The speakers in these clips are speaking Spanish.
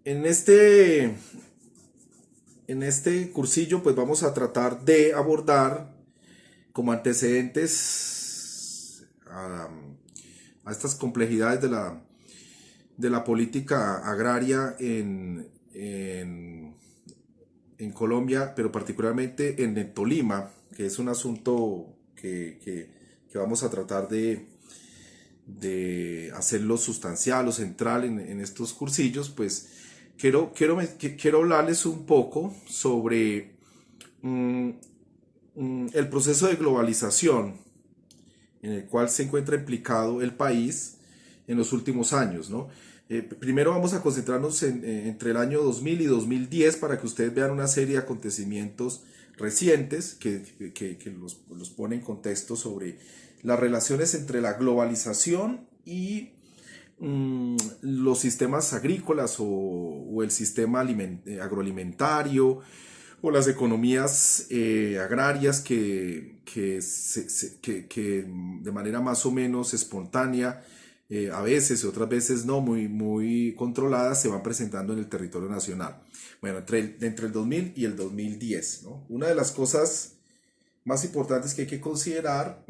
En este, en este cursillo pues vamos a tratar de abordar como antecedentes a estas complejidades de la política agraria en Colombia, pero particularmente en el Tolima, que es un asunto que vamos a tratar de hacerlo sustancial o central en estos cursillos, pues quiero hablarles un poco sobre mm, el proceso de globalización en el cual se encuentra implicado el país en los últimos años, ¿no? Primero vamos a concentrarnos entre el año 2000 y 2010 para que ustedes vean una serie de acontecimientos recientes que los pone en contexto sobre las relaciones entre la globalización y los sistemas agrícolas o el sistema agroalimentario o las economías agrarias que de manera más o menos espontánea, a veces y otras veces no, muy controladas, se van presentando en el territorio nacional. Bueno, entre el 2000 y el 2010, ¿no? Una de las cosas más importantes que hay que considerar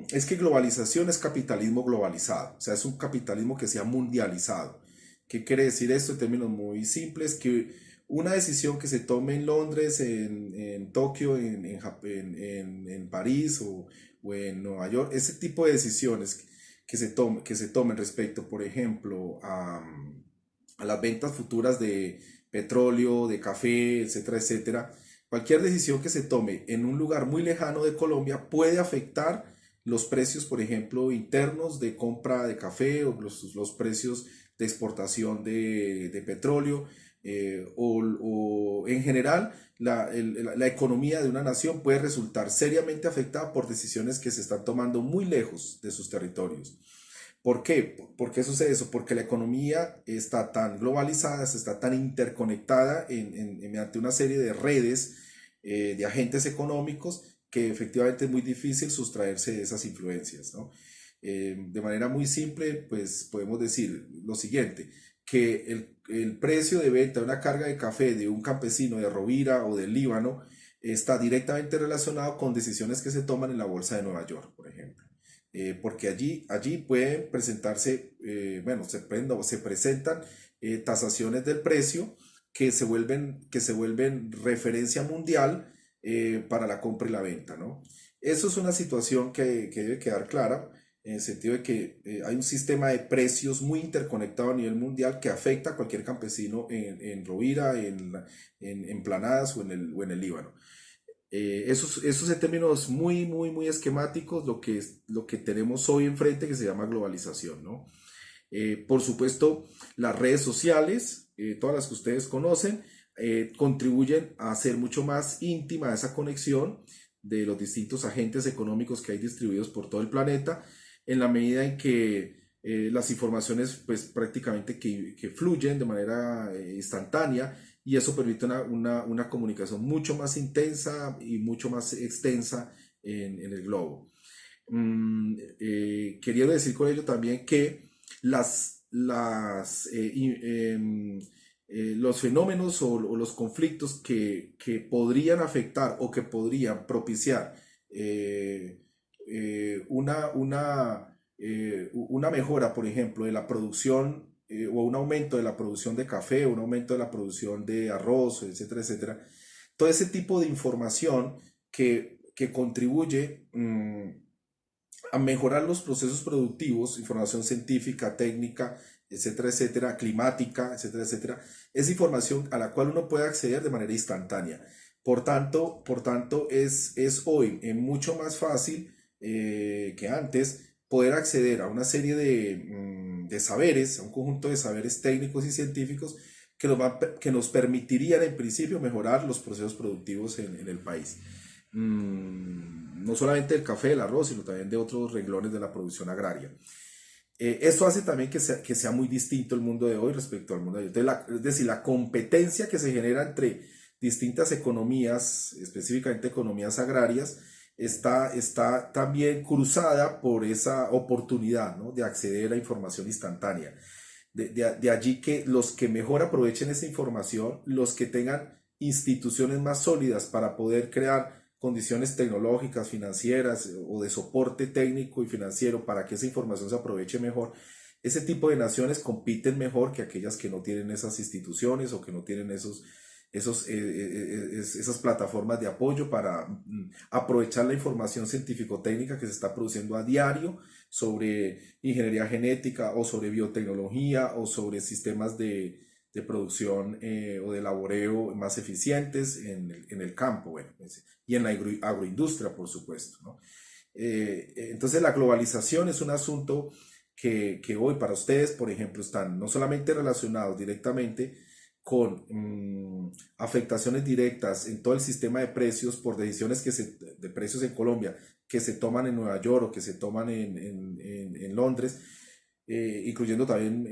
es que globalización es capitalismo globalizado, o sea, es un capitalismo que se ha mundializado. ¿Qué quiere decir esto en términos muy simples? Que una decisión que se tome en Londres, en Tokio, en París o en Nueva York, ese tipo de decisiones que se tomen respecto, por ejemplo, a las ventas futuras de petróleo, de café, etcétera, etcétera. Cualquier decisión que se tome en un lugar muy lejano de Colombia puede afectar los precios, por ejemplo, internos de compra de café o los precios de exportación de petróleo o en general la economía de una nación puede resultar seriamente afectada por decisiones que se están tomando muy lejos de sus territorios. ¿Por qué? ¿Por qué sucede eso? Porque la economía está tan globalizada, está tan interconectada mediante una serie de redes de agentes económicos que efectivamente es muy difícil sustraerse de esas influencias, ¿no? De manera muy simple, pues podemos decir lo siguiente, que el precio de venta de una carga de café de un campesino de Rovira o del Líbano está directamente relacionado con decisiones que se toman en la bolsa de Nueva York, por ejemplo. Porque allí pueden presentarse, bueno, se presentan tasaciones del precio que se vuelven referencia mundial para la compra y la venta, ¿no? Eso es una situación que debe quedar clara en el sentido de que hay un sistema de precios muy interconectado a nivel mundial que afecta a cualquier campesino en Rovira, en Planadas o en el Líbano. Esos en términos muy esquemáticos, lo que tenemos hoy enfrente que se llama globalización, ¿no? Por supuesto, las redes sociales, todas las que ustedes conocen, contribuyen a hacer mucho más íntima esa conexión de los distintos agentes económicos que hay distribuidos por todo el planeta, en la medida en que las informaciones pues prácticamente que fluyen de manera instantánea y eso permite una comunicación mucho más intensa y mucho más extensa en el globo. Quería decir con ello también que los fenómenos o los conflictos que podrían afectar o que podrían propiciar eh, una mejora, por ejemplo, de la producción o un aumento de la producción de café, un aumento de la producción de arroz, etcétera, etcétera. Todo ese tipo de información que contribuye a mejorar los procesos productivos, información científica, técnica, etcétera, etcétera, climática, etcétera, etcétera, es información a la cual uno puede acceder de manera instantánea. Por tanto es hoy mucho más fácil que antes poder acceder a una serie de saberes, a un conjunto de saberes técnicos y científicos que nos permitirían en principio mejorar los procesos productivos en el país. No solamente del café, del arroz, sino también de otros renglones de la producción agraria. Esto hace también que sea muy distinto el mundo de hoy respecto al mundo de hoy. Es decir, la competencia que se genera entre distintas economías, específicamente economías agrarias, está también cruzada por esa oportunidad, ¿no?, de acceder a información instantánea. De allí que los que mejor aprovechen esa información, los que tengan instituciones más sólidas para poder crear condiciones tecnológicas, financieras o de soporte técnico y financiero para que esa información se aproveche mejor, ese tipo de naciones compiten mejor que aquellas que no tienen esas instituciones o que no tienen esas plataformas de apoyo para aprovechar la información científico-técnica que se está produciendo a diario sobre ingeniería genética o sobre biotecnología o sobre sistemas de producción o de laboreo más eficientes en el campo, bueno, y en la agroindustria, por supuesto, ¿no? Entonces la globalización es un asunto que hoy para ustedes, por ejemplo, están no solamente relacionados directamente con afectaciones directas en todo el sistema de precios por decisiones de precios en Colombia que se toman en Nueva York o que se toman en Londres, incluyendo también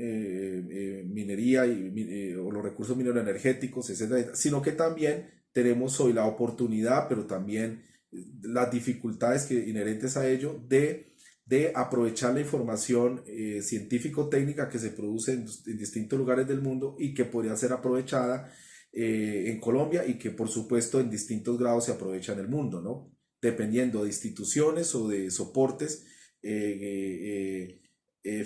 minería o los recursos mineros energéticos, etcétera, sino que también tenemos hoy la oportunidad, pero también las dificultades inherentes a ello de aprovechar la información científico-técnica que se produce en distintos lugares del mundo y que podría ser aprovechada en Colombia y que por supuesto en distintos grados se aprovecha en el mundo, ¿no? Dependiendo de instituciones o de soportes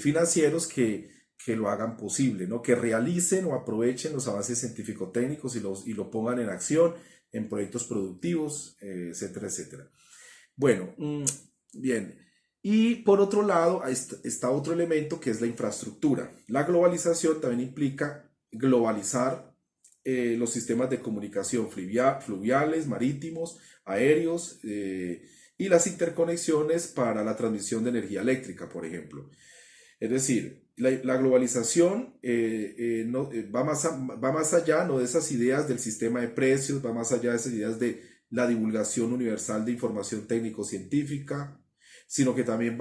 financieros que lo hagan posible, ¿no? Que realicen o aprovechen los avances científico-técnicos y lo pongan en acción en proyectos productivos, etcétera, etcétera. Bueno, bien. Y por otro lado está otro elemento que es la infraestructura. La globalización también implica globalizar los sistemas de comunicación fluviales, marítimos, aéreos y las interconexiones para la transmisión de energía eléctrica, por ejemplo. Es decir, la globalización va más allá, ¿no?, de esas ideas del sistema de precios, va más allá de esas ideas de la divulgación universal de información técnico-científica, sino que también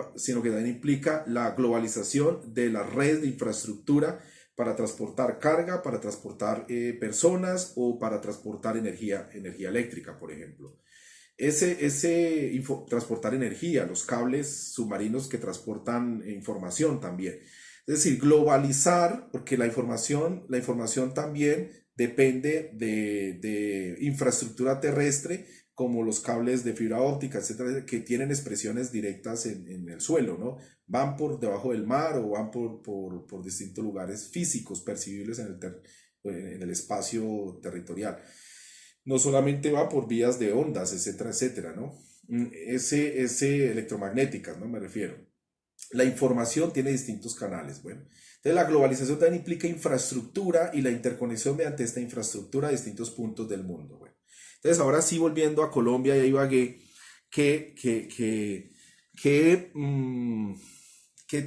implica la globalización de las redes de infraestructura para transportar carga, para transportar personas o para transportar energía eléctrica, por ejemplo. Transportar energía, los cables submarinos que transportan información también. Es decir, globalizar, porque la información también depende de infraestructura terrestre, como los cables de fibra óptica, etcétera, que tienen expresiones directas en el suelo, ¿no? Van por debajo del mar o van por distintos lugares físicos percibibles en el espacio territorial. No solamente va por vías de ondas, etcétera, etcétera, ¿no? Electromagnéticas, ¿no? Me refiero. La información tiene distintos canales, bueno. Entonces la globalización también implica infraestructura y la interconexión mediante esta infraestructura a distintos puntos del mundo, bueno. Entonces ahora sí, volviendo a Colombia y a Ibagué, ¿qué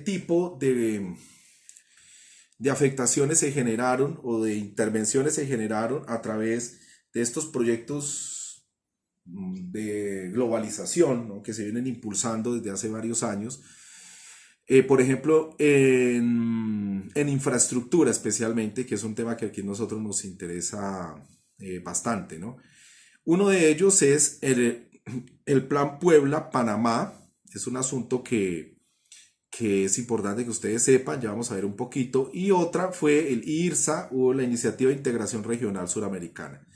tipo de afectaciones se generaron o de intervenciones se generaron a través de estos proyectos de globalización, ¿no?, que se vienen impulsando desde hace varios años? Por ejemplo, en infraestructura especialmente, que es un tema que aquí a nosotros nos interesa bastante, ¿no? Uno de ellos es el Plan Puebla-Panamá. Es un asunto que es importante que ustedes sepan, ya vamos a ver un poquito. Y otra fue el IRSA, o la Iniciativa de Integración Regional Suramericana.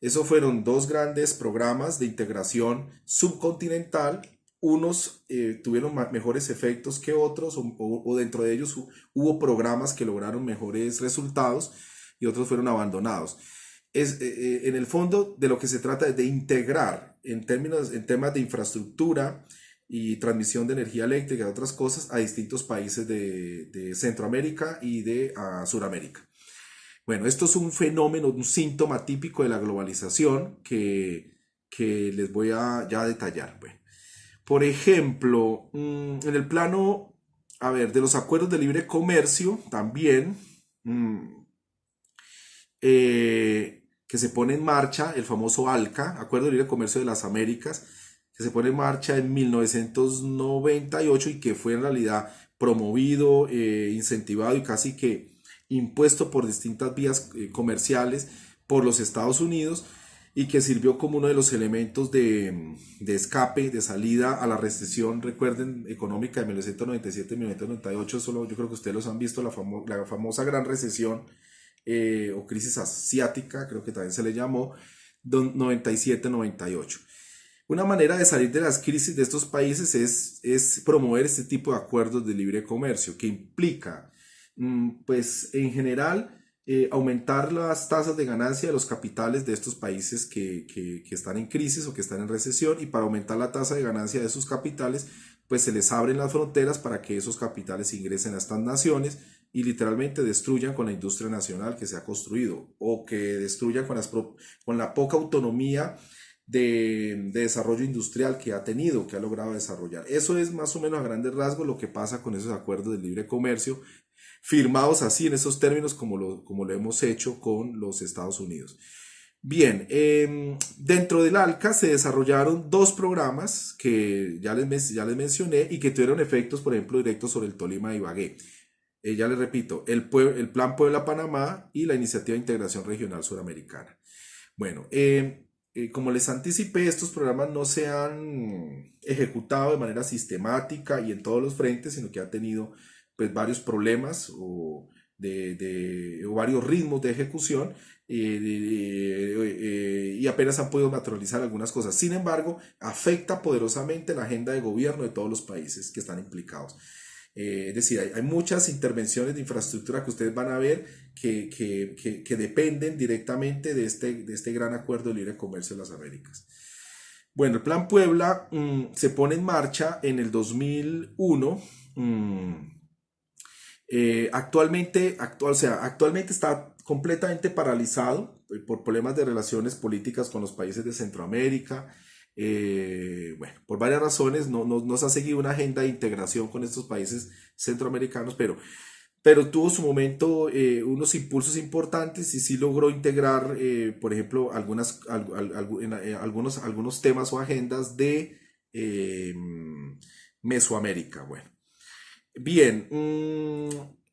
Esos fueron dos grandes programas de integración subcontinental. Unos tuvieron mejores efectos que otros, o dentro de ellos hubo programas que lograron mejores resultados y otros fueron abandonados. En el fondo de lo que se trata es de integrar en temas de infraestructura y transmisión de energía eléctrica y otras cosas a distintos países de Centroamérica y de Suramérica. Bueno, esto es un fenómeno, un síntoma típico de la globalización que les voy a ya detallar. Bueno, por ejemplo, en el plano, de los acuerdos de libre comercio también, que se pone en marcha el famoso ALCA, Acuerdo de Libre Comercio de las Américas, que se pone en marcha en 1998 y que fue en realidad promovido, incentivado y casi que impuesto por distintas vías comerciales por los Estados Unidos. y que sirvió como uno de los elementos de escape, de salida a la recesión, recuerden, económica de 1997-1998, solo yo creo que ustedes los han visto, la famosa gran recesión o crisis asiática, creo que también se le llamó, 97-98. Una manera de salir de las crisis de estos países es promover este tipo de acuerdos de libre comercio, que implica, pues en general, aumentar las tasas de ganancia de los capitales de estos países que están en crisis o que están en recesión, y para aumentar la tasa de ganancia de sus capitales, pues se les abren las fronteras para que esos capitales ingresen a estas naciones y literalmente destruyan con la industria nacional que se ha construido, o que destruyan con la poca autonomía de desarrollo industrial que ha tenido, que ha logrado desarrollar. Eso es más o menos a grandes rasgos lo que pasa con esos acuerdos de libre comercio, firmados así en esos términos como lo hemos hecho con los Estados Unidos. Bien, dentro del ALCA se desarrollaron dos programas que ya les mencioné y que tuvieron efectos, por ejemplo, directos sobre el Tolima y Ibagué. Ya les repito, el Plan Puebla-Panamá y la Iniciativa de Integración Regional Suramericana. Bueno, como les anticipé, estos programas no se han ejecutado de manera sistemática y en todos los frentes, sino que han tenido pues varios problemas o varios ritmos de ejecución, y apenas han podido materializar algunas cosas. Sin embargo, afecta poderosamente la agenda de gobierno de todos los países que están implicados. Es decir, hay muchas intervenciones de infraestructura que ustedes van a ver que dependen directamente de este gran acuerdo de libre comercio de las Américas. Bueno, el Plan Puebla se pone en marcha en el 2001. Actualmente está completamente paralizado por problemas de relaciones políticas con los países de Centroamérica. Bueno, por varias razones no se ha seguido una agenda de integración con estos países centroamericanos, pero tuvo su momento unos impulsos importantes y sí logró integrar, por ejemplo, algunos temas o agendas de Mesoamérica. Bueno, bien,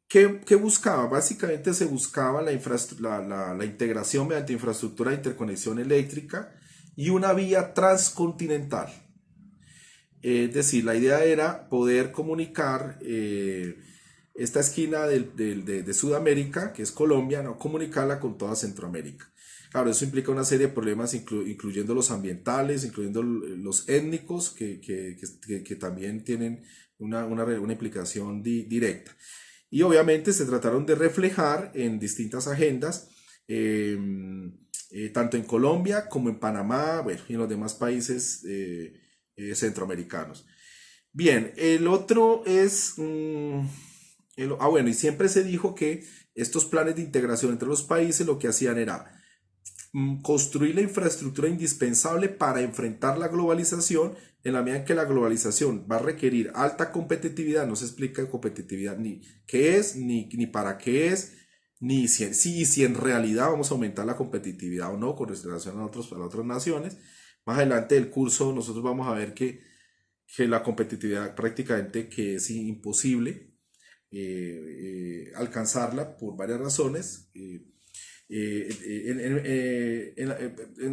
¿qué buscaba? Básicamente se buscaba la integración mediante infraestructura de interconexión eléctrica y una vía transcontinental. Es decir, la idea era poder comunicar esta esquina de Sudamérica, que es Colombia, ¿no? Comunicarla con toda Centroamérica. Claro, eso implica una serie de problemas, incluyendo los ambientales, incluyendo los étnicos, que también tienen una implicación directa. Y obviamente se trataron de reflejar en distintas agendas, tanto en Colombia como en Panamá, bueno, y en los demás países centroamericanos. Bien, el otro es... bueno, y siempre se dijo que estos planes de integración entre los países lo que hacían era construir la infraestructura indispensable para enfrentar la globalización, en la medida en que la globalización va a requerir alta competitividad. No se explica competitividad ni qué es, ni para qué es, ni si en realidad vamos a aumentar la competitividad o no con relación a otras naciones. Más adelante del curso nosotros vamos a ver que la competitividad prácticamente que es imposible alcanzarla por varias razones. En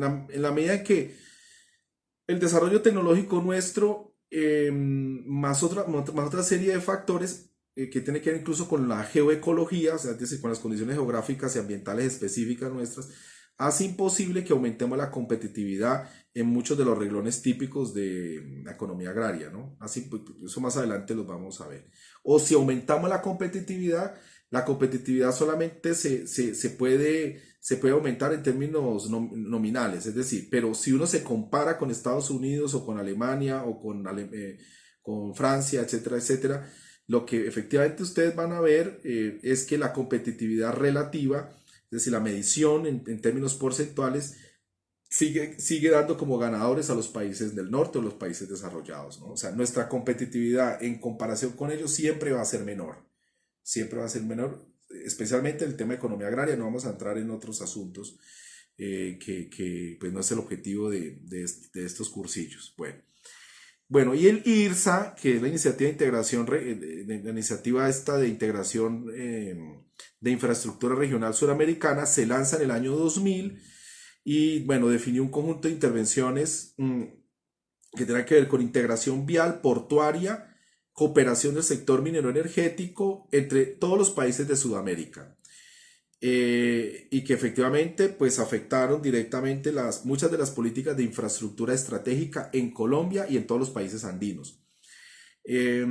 la medida en que el desarrollo tecnológico nuestro, más otra serie de factores que tiene que ver incluso con la geoecología, o sea, es decir, con las condiciones geográficas y ambientales específicas nuestras, hace imposible que aumentemos la competitividad en muchos de los renglones típicos de la economía agraria, ¿no? Así, eso más adelante lo vamos a ver. O si aumentamos la competitividad solamente se puede aumentar en términos nominales, es decir, pero si uno se compara con Estados Unidos o con Alemania o con Francia, etcétera, etcétera, lo que efectivamente ustedes van a ver es que la competitividad relativa, es decir, la medición en términos porcentuales, sigue dando como ganadores a los países del norte o los países desarrollados, ¿no? O sea, nuestra competitividad en comparación con ellos siempre va a ser menor. Siempre va a ser menor, especialmente en el tema de economía agraria. No vamos a entrar en otros asuntos que pues no es el objetivo de estos cursillos. Bueno, y el IRSA, que es la iniciativa de integración, la iniciativa esta de integración de infraestructura regional suramericana, se lanza en el año 2000. y bueno, definió un conjunto de intervenciones que tengan que ver con integración vial, portuaria, cooperación del sector minero energético entre todos los países de Sudamérica. Y que efectivamente pues afectaron directamente muchas de las políticas de infraestructura estratégica en Colombia y en todos los países andinos. Eh,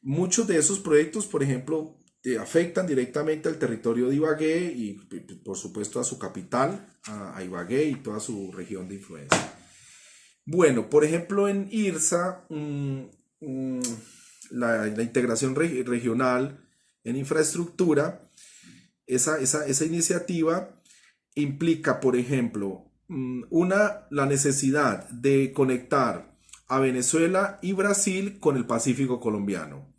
Muchos de esos proyectos, por ejemplo, afectan directamente al territorio de Ibagué y por supuesto a su capital, a Ibagué y toda su región de influencia. Bueno, por ejemplo, en IRSA, la integración regional en infraestructura, esa iniciativa implica, por ejemplo, la necesidad de conectar a Venezuela y Brasil con el Pacífico colombiano,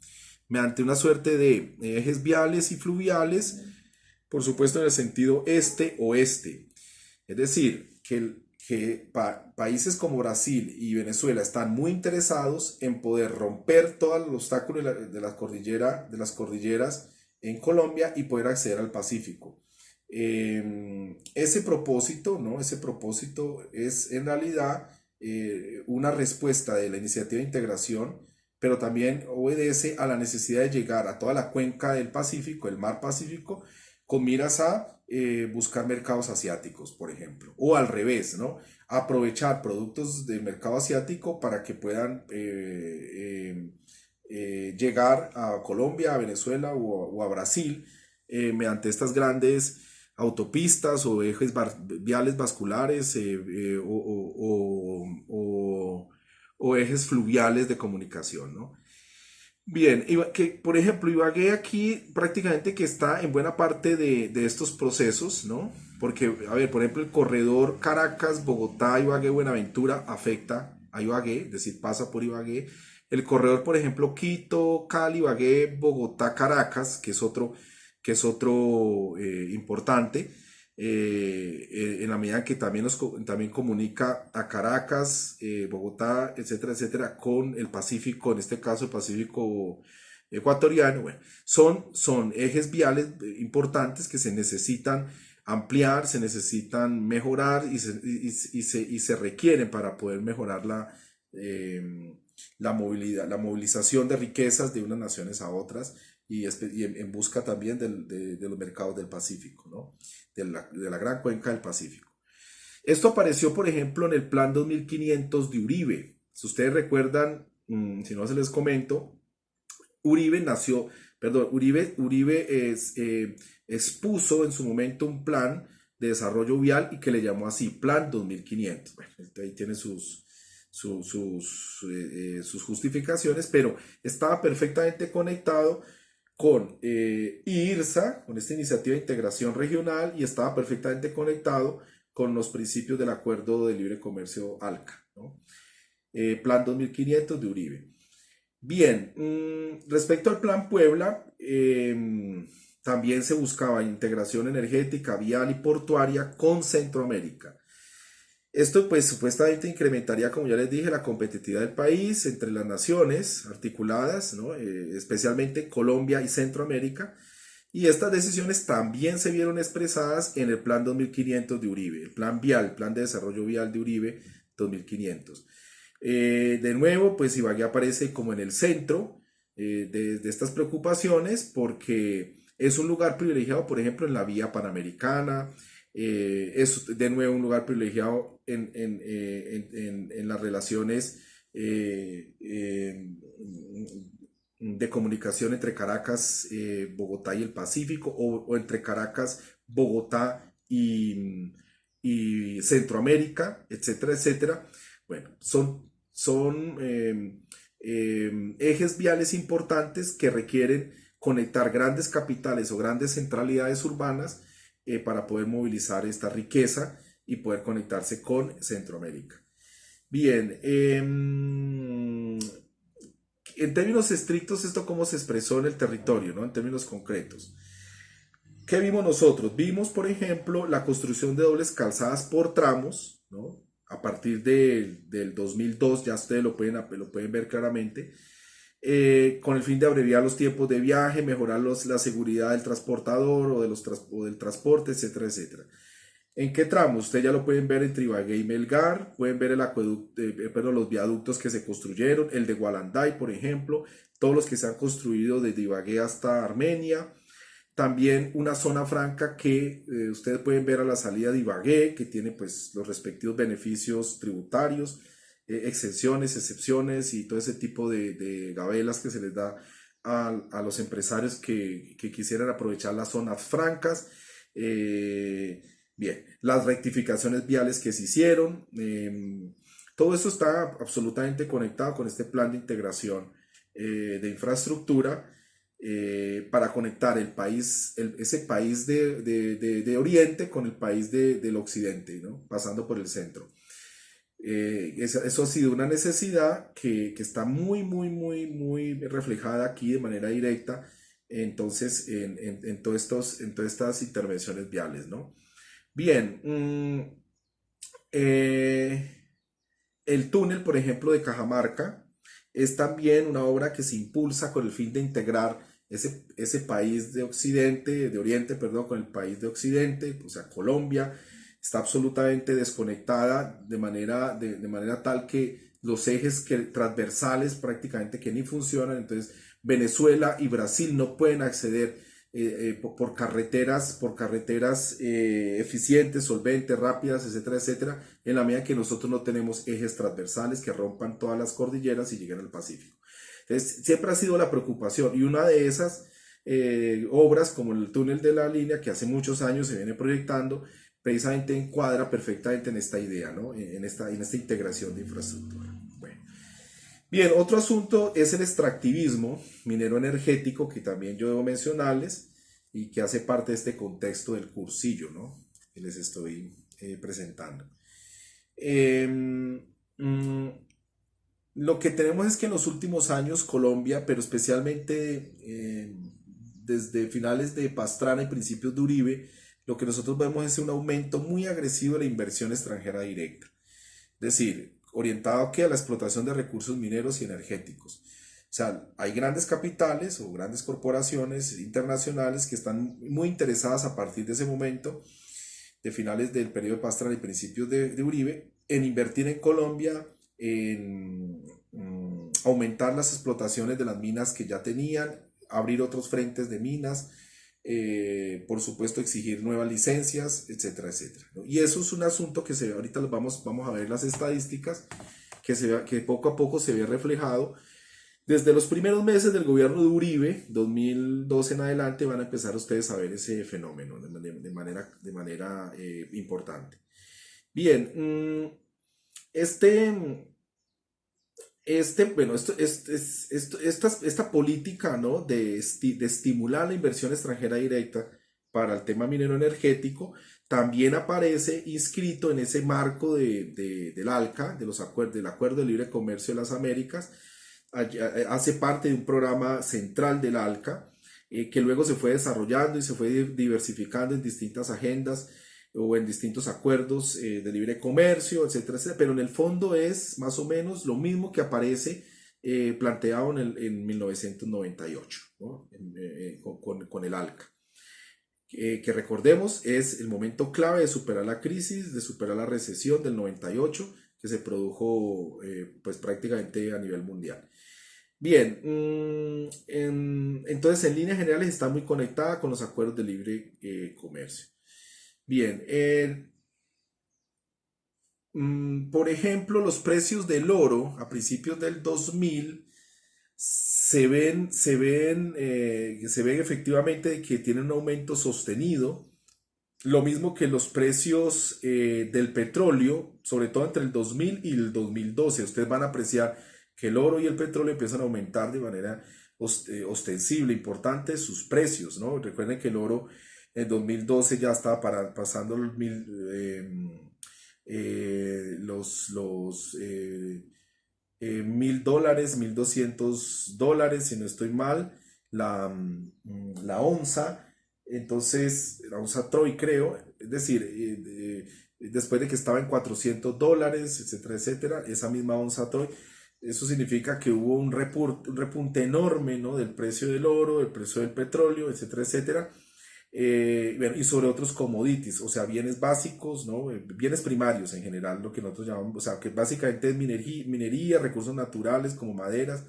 mediante una suerte de ejes viales y fluviales, por supuesto en el sentido este-oeste. Es decir, que países como Brasil y Venezuela están muy interesados en poder romper todo el obstáculo de las cordilleras en Colombia y poder acceder al Pacífico. Ese propósito, ¿no? Ese propósito es en realidad una respuesta de la iniciativa de integración, pero también obedece a la necesidad de llegar a toda la cuenca del Pacífico, el mar Pacífico, con miras a buscar mercados asiáticos, por ejemplo, o al revés, ¿no? Aprovechar productos del mercado asiático para que puedan llegar a Colombia, a Venezuela o a Brasil mediante estas grandes autopistas o ejes viales vasculares o ejes fluviales de comunicación, ¿no? Bien, que por ejemplo, Ibagué aquí prácticamente que está en buena parte de estos procesos, ¿no? Porque, a ver, por ejemplo, el corredor Caracas, Bogotá, Ibagué, Buenaventura afecta a Ibagué, es decir, pasa por Ibagué. El corredor, por ejemplo, Quito, Cali, Ibagué, Bogotá, Caracas, que es otro importante, en la medida que también comunica a Caracas, Bogotá, etcétera, etcétera, con el Pacífico, en este caso el Pacífico ecuatoriano. Bueno, son ejes viales importantes que se necesitan ampliar, se necesitan mejorar y se requieren para poder mejorar la movilidad, la movilización de riquezas de unas naciones a otras y en busca también de los mercados del Pacífico, ¿no? De la gran cuenca del Pacífico. Esto apareció, por ejemplo, en el Plan 2500 de Uribe. Si ustedes recuerdan, si no se les comento, Uribe expuso en su momento un plan de desarrollo vial y que le llamó así, Plan 2500. Bueno, ahí tiene sus justificaciones, pero estaba perfectamente conectado con IRSA, con esta iniciativa de integración regional, y estaba perfectamente conectado con los principios del Acuerdo de Libre Comercio ALCA, ¿no? Plan 2500 de Uribe. Bien, respecto al Plan Puebla, también se buscaba integración energética, vial y portuaria con Centroamérica. Esto pues supuestamente incrementaría, como ya les dije, la competitividad del país entre las naciones articuladas, ¿no? Especialmente Colombia y Centroamérica. Y estas decisiones también se vieron expresadas en el Plan 2500 de Uribe, el Plan Vial, el Plan de Desarrollo Vial de Uribe 2500. De nuevo, pues Ibagué aparece como en el centro de estas preocupaciones porque es un lugar privilegiado, por ejemplo, en la vía panamericana, es de nuevo un lugar privilegiado en las relaciones de comunicación entre Caracas, Bogotá y el Pacífico, o entre Caracas, Bogotá y Centroamérica, etcétera, etcétera. Bueno, son ejes viales importantes que requieren conectar grandes capitales o grandes centralidades urbanas para poder movilizar esta riqueza y poder conectarse con Centroamérica. Bien, en términos estrictos, esto cómo se expresó en el territorio, ¿no? En términos concretos. ¿Qué vimos nosotros? Vimos, por ejemplo, la construcción de dobles calzadas por tramos, ¿no? A partir del 2002, ya ustedes lo pueden ver claramente, con el fin de abreviar los tiempos de viaje, mejorar la seguridad del transportador o del transporte, etcétera, etcétera. ¿En qué tramo? Ustedes ya lo pueden ver entre Ibagué y Melgar, pueden ver el acueducto, perdón, los viaductos que se construyeron, el de Gualanday, por ejemplo, todos los que se han construido desde Ibagué hasta Armenia. También una zona franca que ustedes pueden ver a la salida de Ibagué, que tiene pues los respectivos beneficios tributarios, exenciones, excepciones y todo ese tipo de gabelas que se les da a los empresarios que quisieran aprovechar las zonas francas. Eh, Bien, las rectificaciones viales que se hicieron, todo eso está absolutamente conectado con este plan de integración de infraestructura para conectar el país, ese país de Oriente con el país del Occidente, ¿no? Pasando por el centro. Eso ha sido una necesidad que está muy reflejada aquí de manera directa, entonces, en todas estas intervenciones viales, ¿no? Bien, eh, el túnel, por ejemplo, de Cajamarca es también una obra que se impulsa con el fin de integrar ese país de Occidente, de Oriente, perdón, con el país de Occidente, o sea, Colombia, está absolutamente desconectada de manera tal que los ejes transversales prácticamente que ni funcionan, entonces Venezuela y Brasil no pueden acceder por carreteras eficientes, solventes, rápidas, etcétera, etcétera, en la medida que nosotros no tenemos ejes transversales que rompan todas las cordilleras y lleguen al Pacífico. Entonces, siempre ha sido la preocupación y una de esas obras, como el túnel de la línea, que hace muchos años se viene proyectando, precisamente encuadra perfectamente en esta idea, ¿no? En esta integración de infraestructura. Bueno. Bien, otro asunto es el extractivismo minero energético, que también yo debo mencionarles y que hace parte de este contexto del cursillo, ¿no? Que les estoy presentando. Eh, mm, lo que tenemos es que en los últimos años Colombia, pero especialmente desde finales de Pastrana y principios de Uribe, lo que nosotros vemos es un aumento muy agresivo de la inversión extranjera directa. Es decir, orientado a la explotación de recursos mineros y energéticos. O sea, hay grandes capitales o grandes corporaciones internacionales que están muy interesadas a partir de ese momento, de finales del periodo de Pastrana y principios de Uribe, en invertir en Colombia, en aumentar las explotaciones de las minas que ya tenían, abrir otros frentes de minas, por supuesto exigir nuevas licencias, etcétera, etcétera, ¿no? Y eso es un asunto que se ve, ahorita vamos a ver las estadísticas, que poco a poco se ve reflejado. Desde los primeros meses del gobierno de Uribe, 2012 en adelante, van a empezar ustedes a ver ese fenómeno de manera importante. Bien, bueno, esta política, ¿no? de estimular la inversión extranjera directa para el tema minero energético también aparece inscrito en ese marco del ALCA, del Acuerdo de Libre Comercio de las Américas. Hace parte de un programa central del ALCA que luego se fue desarrollando y se fue diversificando en distintas agendas o en distintos acuerdos de libre comercio, etcétera, etcétera, pero en el fondo es más o menos lo mismo que aparece planteado en 1998, ¿no? Con el ALCA. Que recordemos es el momento clave de superar la crisis, de superar la recesión del 98 que se produjo pues prácticamente a nivel mundial. Bien, entonces en líneas generales está muy conectada con los acuerdos de libre comercio. Bien, por ejemplo, los precios del oro a principios del 2000 se ven efectivamente que tienen un aumento sostenido. Lo mismo que los precios del petróleo, sobre todo entre el 2000 y el 2012. Ustedes van a apreciar que el oro y el petróleo empiezan a aumentar de manera ostensible, importante sus precios, ¿no? Recuerden que el oro en 2012 ya estaba pasando los $1000, $1200, si no estoy mal, la onza. Entonces, la onza Troy, creo, es decir, después de que estaba en $400, etcétera, etcétera, esa misma onza Troy, eso significa que hubo un repunte enorme, ¿no? Del precio del oro, del precio del petróleo, etcétera, etcétera. Bueno, y sobre otros commodities, o sea, bienes básicos, ¿no? Bienes primarios en general, lo que nosotros llamamos, o sea, que básicamente es minería, recursos naturales como maderas,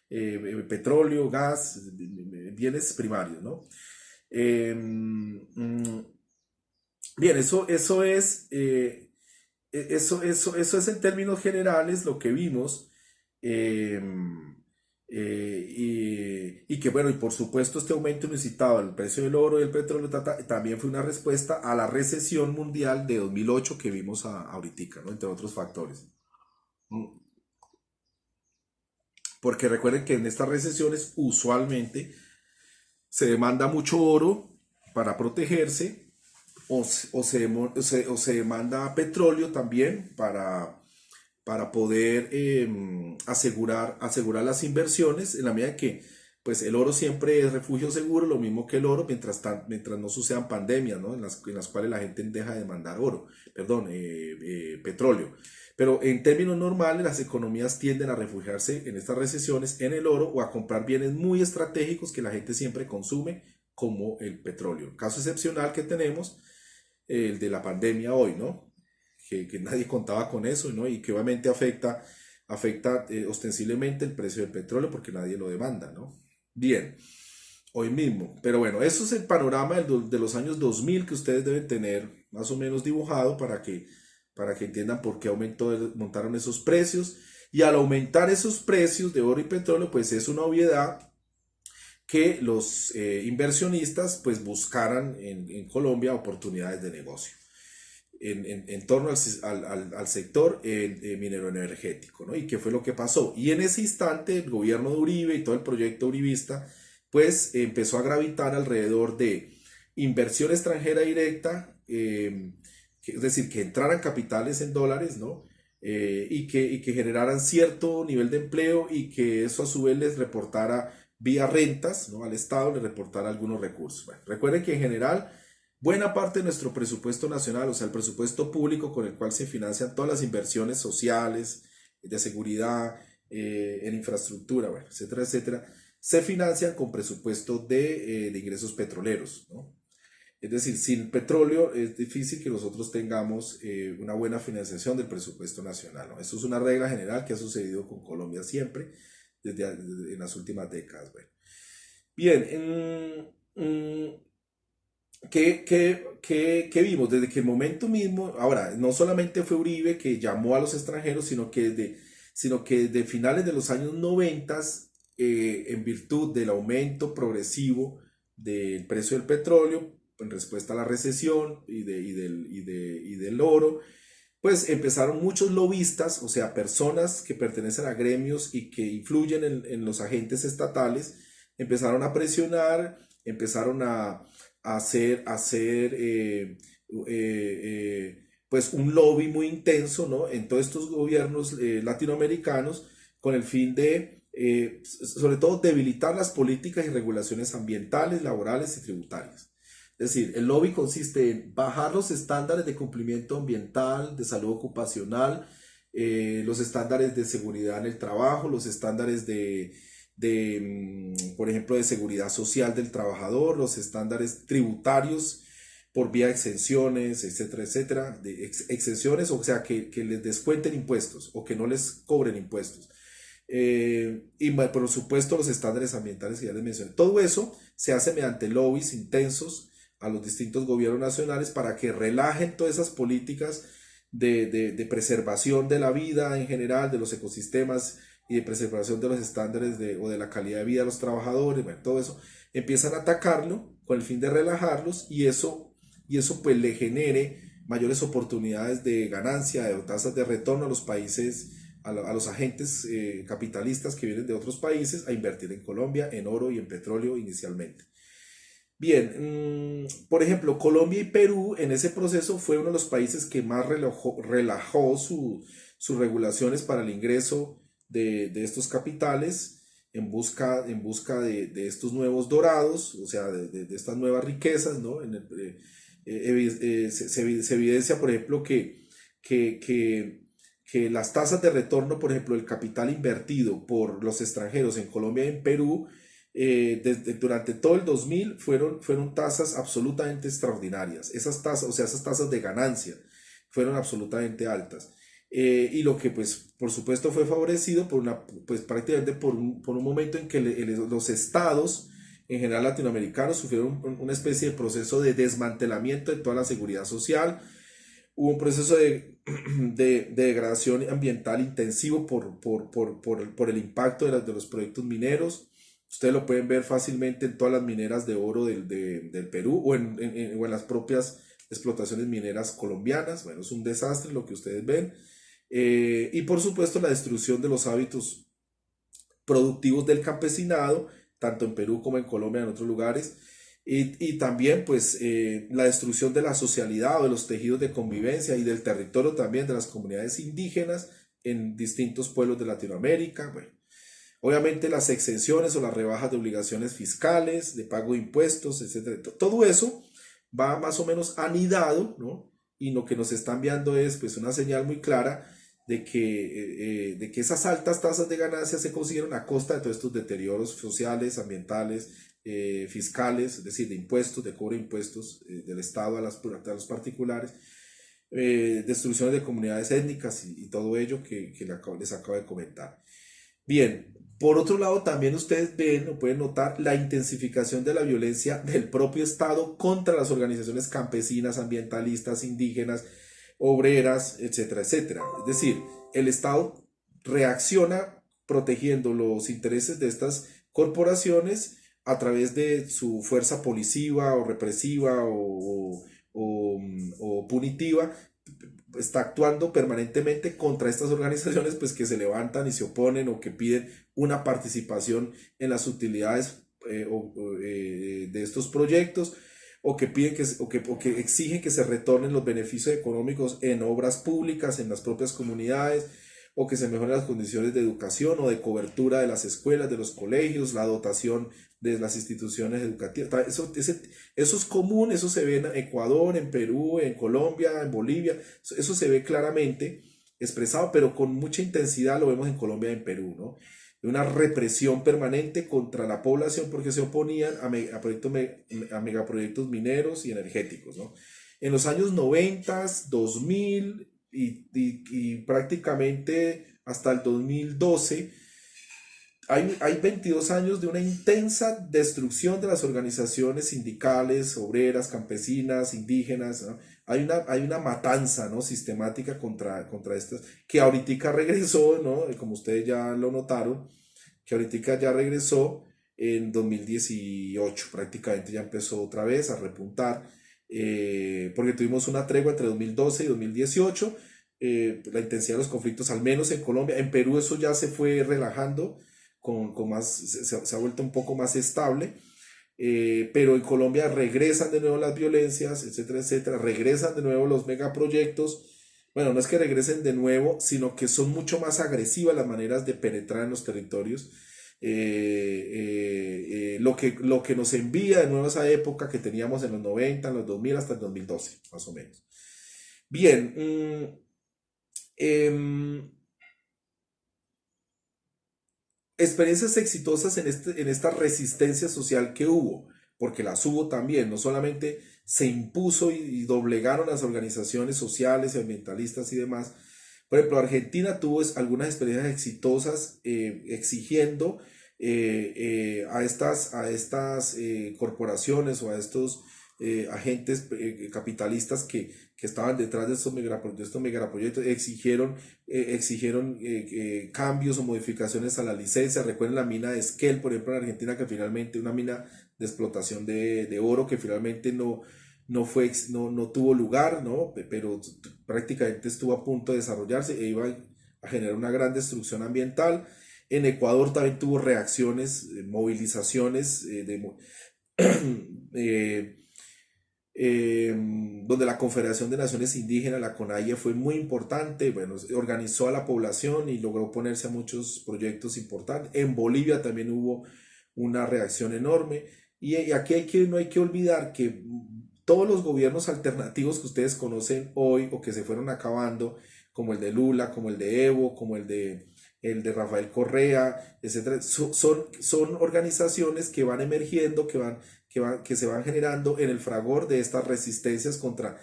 petróleo, gas, bienes primarios, ¿no? Bien, eso es en términos generales lo que vimos. eh, y que bueno, y por supuesto este aumento inusitado del precio del oro y del petróleo también fue una respuesta a la recesión mundial de 2008 que vimos ahorita, ¿no? Entre otros factores. Mm. Porque recuerden que en estas recesiones usualmente se demanda mucho oro para protegerse o se demanda petróleo también para poder asegurar las inversiones en la medida que pues el oro siempre es refugio seguro, lo mismo que el oro, mientras no sucedan pandemias, ¿no? En las cuales la gente deja de demandar oro, perdón, petróleo. Pero en términos normales, las economías tienden a refugiarse en estas recesiones en el oro o a comprar bienes muy estratégicos que la gente siempre consume, como el petróleo. Caso excepcional que tenemos, el de la pandemia hoy, ¿no? Que nadie contaba con eso, ¿no? Y que obviamente afecta ostensiblemente el precio del petróleo porque nadie lo demanda, ¿no? Bien, hoy mismo. Pero bueno, eso es el panorama de los años 2000 que ustedes deben tener más o menos dibujado para que entiendan por qué montaron esos precios. Y al aumentar esos precios de oro y petróleo, pues es una obviedad que los inversionistas pues buscaran en Colombia oportunidades de negocio en torno al sector minero energético, ¿no? Y qué fue lo que pasó. Y en ese instante el gobierno de Uribe y todo el proyecto uribista pues empezó a gravitar alrededor de inversión extranjera directa, es decir, que entraran capitales en dólares, ¿no? Y que generaran cierto nivel de empleo y que eso a su vez les reportara vía rentas, ¿no? Al Estado, le reportara algunos recursos. Bueno, recuerden que en general buena parte de nuestro presupuesto nacional, o sea, el presupuesto público con el cual se financian todas las inversiones sociales, de seguridad, en infraestructura, bueno, etcétera, etcétera, se financian con presupuesto de ingresos petroleros, ¿no? Es decir, sin petróleo es difícil que nosotros tengamos una buena financiación del presupuesto nacional, ¿no? Eso es una regla general que ha sucedido con Colombia siempre, desde en las últimas décadas. Bueno. Bien, ¿qué vimos? Desde que el momento mismo, ahora, no solamente fue Uribe que llamó a los extranjeros, sino que desde finales de los años 90, en virtud del aumento progresivo del precio del petróleo, en respuesta a la recesión y del oro, pues empezaron muchos lobistas, o sea, personas que pertenecen a gremios y que influyen en los agentes estatales, empezaron a presionar, empezaron a hacer pues un lobby muy intenso, ¿no? En todos estos gobiernos latinoamericanos con el fin de, sobre todo, debilitar las políticas y regulaciones ambientales, laborales y tributarias. Es decir, el lobby consiste en bajar los estándares de cumplimiento ambiental, de salud ocupacional, los estándares de seguridad en el trabajo, los estándares por ejemplo, de seguridad social del trabajador, los estándares tributarios por vía de exenciones, etcétera, etcétera, de exenciones, o sea, que les descuenten impuestos o que no les cobren impuestos. Y por supuesto los estándares ambientales que ya les mencioné. Todo eso se hace mediante lobbies intensos a los distintos gobiernos nacionales para que relajen todas esas políticas de preservación de la vida en general, de los ecosistemas y de preservación de los estándares o de la calidad de vida de los trabajadores, bueno, todo eso, empiezan a atacarlo con el fin de relajarlos y eso pues le genere mayores oportunidades de ganancia, de tasas de retorno a los países, a los agentes capitalistas que vienen de otros países a invertir en Colombia, en oro y en petróleo inicialmente. Bien, por ejemplo, Colombia y Perú en ese proceso fue uno de los países que más relajó sus regulaciones para el ingreso de estos capitales en busca de estos nuevos dorados, o sea, de estas nuevas riquezas, ¿no? Se evidencia, por ejemplo, que, que, que las tasas de retorno, por ejemplo, del capital invertido por los extranjeros en Colombia y en Perú, durante todo el 2000 fueron tasas absolutamente extraordinarias. Esas tasas, o sea, esas tasas de ganancia fueron absolutamente altas. Y lo que pues por supuesto fue favorecido pues prácticamente por un momento en que los estados en general latinoamericanos sufrieron una especie de proceso de desmantelamiento de toda la seguridad social. Hubo un proceso de degradación ambiental intensivo por el impacto de los proyectos mineros. Ustedes lo pueden ver fácilmente en todas las mineras de oro del Perú o en las propias explotaciones mineras colombianas. Bueno, es un desastre lo que ustedes ven. Y por supuesto la destrucción de los hábitos productivos del campesinado, tanto en Perú como en Colombia, en otros lugares. Y también pues la destrucción de la socialidad o de los tejidos de convivencia y del territorio también de las comunidades indígenas en distintos pueblos de Latinoamérica. Bueno, obviamente las exenciones o las rebajas de obligaciones fiscales, de pago de impuestos, etcétera. Todo eso va más o menos anidado, ¿no? Y lo que nos está enviando es pues una señal muy clara de que esas altas tasas de ganancia se consiguieron a costa de todos estos deterioros sociales, ambientales, fiscales, es decir, de impuestos, de cobro de impuestos del Estado a los particulares, destrucciones de comunidades étnicas y todo ello que les acabo de comentar. Bien, por otro lado, también ustedes ven o pueden notar la intensificación de la violencia del propio Estado contra las organizaciones campesinas, ambientalistas, indígenas, obreras, etcétera, etcétera. Es decir, el Estado reacciona protegiendo los intereses de estas corporaciones a través de su fuerza policiva o represiva o punitiva. Está actuando permanentemente contra estas organizaciones pues que se levantan y se oponen o que piden una participación en las utilidades de estos proyectos o que piden que exigen que se retornen los beneficios económicos en obras públicas en las propias comunidades o que se mejoren las condiciones de educación o de cobertura de las escuelas, de los colegios, la dotación de las instituciones educativas. Eso es común, eso se ve en Ecuador, en Perú, en Colombia, en Bolivia, eso se ve claramente expresado, pero con mucha intensidad lo vemos en Colombia y en Perú, ¿no? Una represión permanente contra la población porque se oponían a megaproyectos mineros y energéticos, ¿no? En los años 90, 2000 y prácticamente hasta el 2012, hay 22 años de una intensa destrucción de las organizaciones sindicales, obreras, campesinas, indígenas, ¿no? Hay una matanza, ¿no? Sistemática contra estas, que ahorita regresó, ¿no? Como ustedes ya lo notaron, que ahorita ya regresó en 2018, prácticamente ya empezó otra vez a repuntar, porque tuvimos una tregua entre 2012 y 2018, la intensidad de los conflictos, al menos en Colombia. En Perú eso ya se fue relajando, se ha vuelto un poco más estable, pero en Colombia regresan de nuevo las violencias, etcétera, etcétera, regresan de nuevo los megaproyectos. Bueno, no es que regresen de nuevo, sino que son mucho más agresivas las maneras de penetrar en los territorios. Lo que nos envía de nuevo esa época que teníamos en los 90, en los 2000 hasta el 2012, más o menos. Bien, experiencias exitosas en esta resistencia social que hubo, porque las hubo también, no solamente se impuso y doblegaron las organizaciones sociales, ambientalistas y demás. Por ejemplo, Argentina tuvo algunas experiencias exitosas exigiendo a estas corporaciones o a estos agentes capitalistas que estaban detrás de estos megaproyectos, exigieron cambios o modificaciones a la licencia. Recuerden la mina de Esquel, por ejemplo, en Argentina, que finalmente una mina de explotación de oro que finalmente no tuvo lugar, ¿no? Pero prácticamente estuvo a punto de desarrollarse e iba a generar una gran destrucción ambiental. En Ecuador también tuvo reacciones, movilizaciones eh, donde la Confederación de Naciones Indígenas, la CONAIE, fue muy importante. Bueno, organizó a la población y logró oponerse a muchos proyectos importantes. En Bolivia también hubo una reacción enorme. Y aquí no hay que olvidar que todos los gobiernos alternativos que ustedes conocen hoy o que se fueron acabando, como el de Lula, como el de Evo, como el de el de Rafael Correa, etcétera. Son organizaciones que van emergiendo, que se van generando en el fragor de estas resistencias contra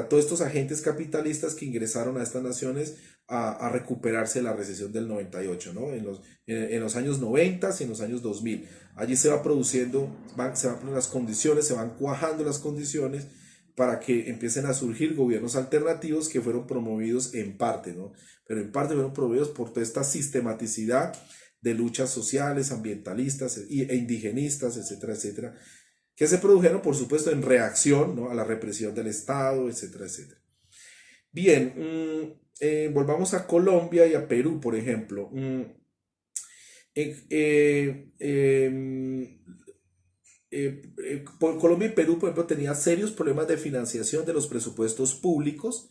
todos estos agentes capitalistas que ingresaron a estas naciones a recuperarse de la recesión del 98, ¿no? En los años 90 y en los años 2000. Allí se va produciendo, se van poniendo las condiciones, se van cuajando las condiciones para que empiecen a surgir gobiernos alternativos que fueron promovidos en parte, ¿no? Pero en parte fueron promovidos por toda esta sistematicidad de luchas sociales, ambientalistas e indigenistas, etcétera, etcétera, que se produjeron, por supuesto, en reacción, ¿no?, a la represión del Estado, etcétera, etcétera. Bien, volvamos a Colombia y a Perú, por ejemplo. Eh, eh, Colombia y Perú, por ejemplo, tenían serios problemas de financiación de los presupuestos públicos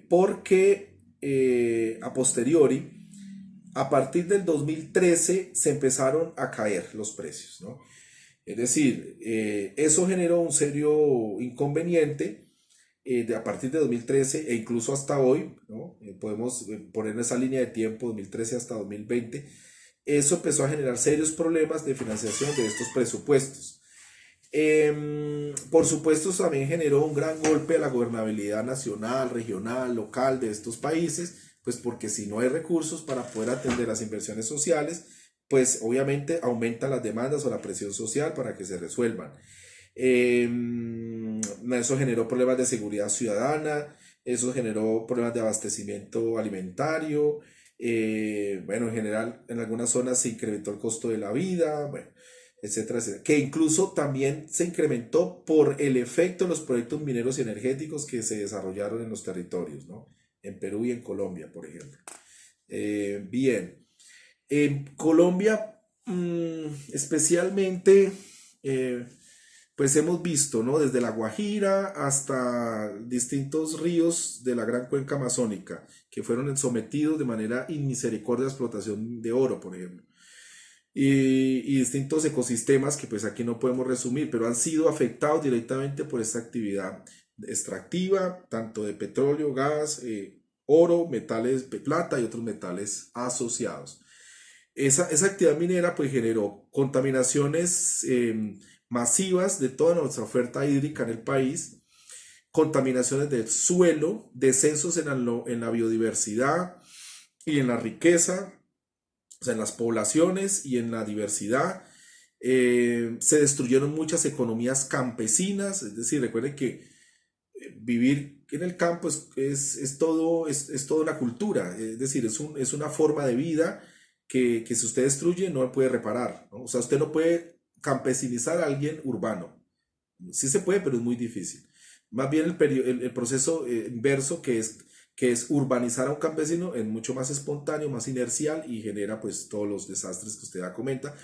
porque a posteriori, a partir del 2013, se empezaron a caer los precios, ¿no? Es decir, eso generó un serio inconveniente a partir de 2013 e incluso hasta hoy, ¿no? Podemos poner esa línea de tiempo 2013 hasta 2020. Eso empezó a generar serios problemas de financiación de estos presupuestos. Por supuesto, también generó un gran golpe a la gobernabilidad nacional, regional, local de estos países, pues porque si no hay recursos para poder atender las inversiones sociales, pues obviamente aumentan las demandas o la presión social para que se resuelvan. Eso generó problemas de seguridad ciudadana, eso generó problemas de abastecimiento alimentario, bueno, en general en algunas zonas se incrementó el costo de la vida, bueno, etcétera, etcétera, que incluso también se incrementó por el efecto de los proyectos mineros y energéticos que se desarrollaron en los territorios, ¿no? En Perú y en Colombia, por ejemplo. Bien, en Colombia, especialmente, eh, pues hemos visto, ¿no?, desde La Guajira hasta distintos ríos de la gran cuenca amazónica, que fueron sometidos de manera inmisericordia a explotación de oro, por ejemplo. Y distintos ecosistemas que pues aquí no podemos resumir, pero han sido afectados directamente por esta actividad extractiva, tanto de petróleo, gas, oro, metales de plata y otros metales asociados. Esa actividad minera pues generó contaminaciones masivas de toda nuestra oferta hídrica en el país, contaminaciones del suelo, descensos en la biodiversidad y en la riqueza, o sea, en las poblaciones y en la diversidad. Se destruyeron muchas economías campesinas, es decir, recuerden que vivir en el campo es toda una cultura, es decir, es una forma de vida que si usted destruye no puede reparar, ¿no? O sea, usted no puede campesinizar a alguien urbano. Sí se puede, pero es muy difícil. Más bien el proceso inverso, que es urbanizar a un campesino, es mucho más espontáneo, más inercial y genera pues todos los desastres que usted ya comenta.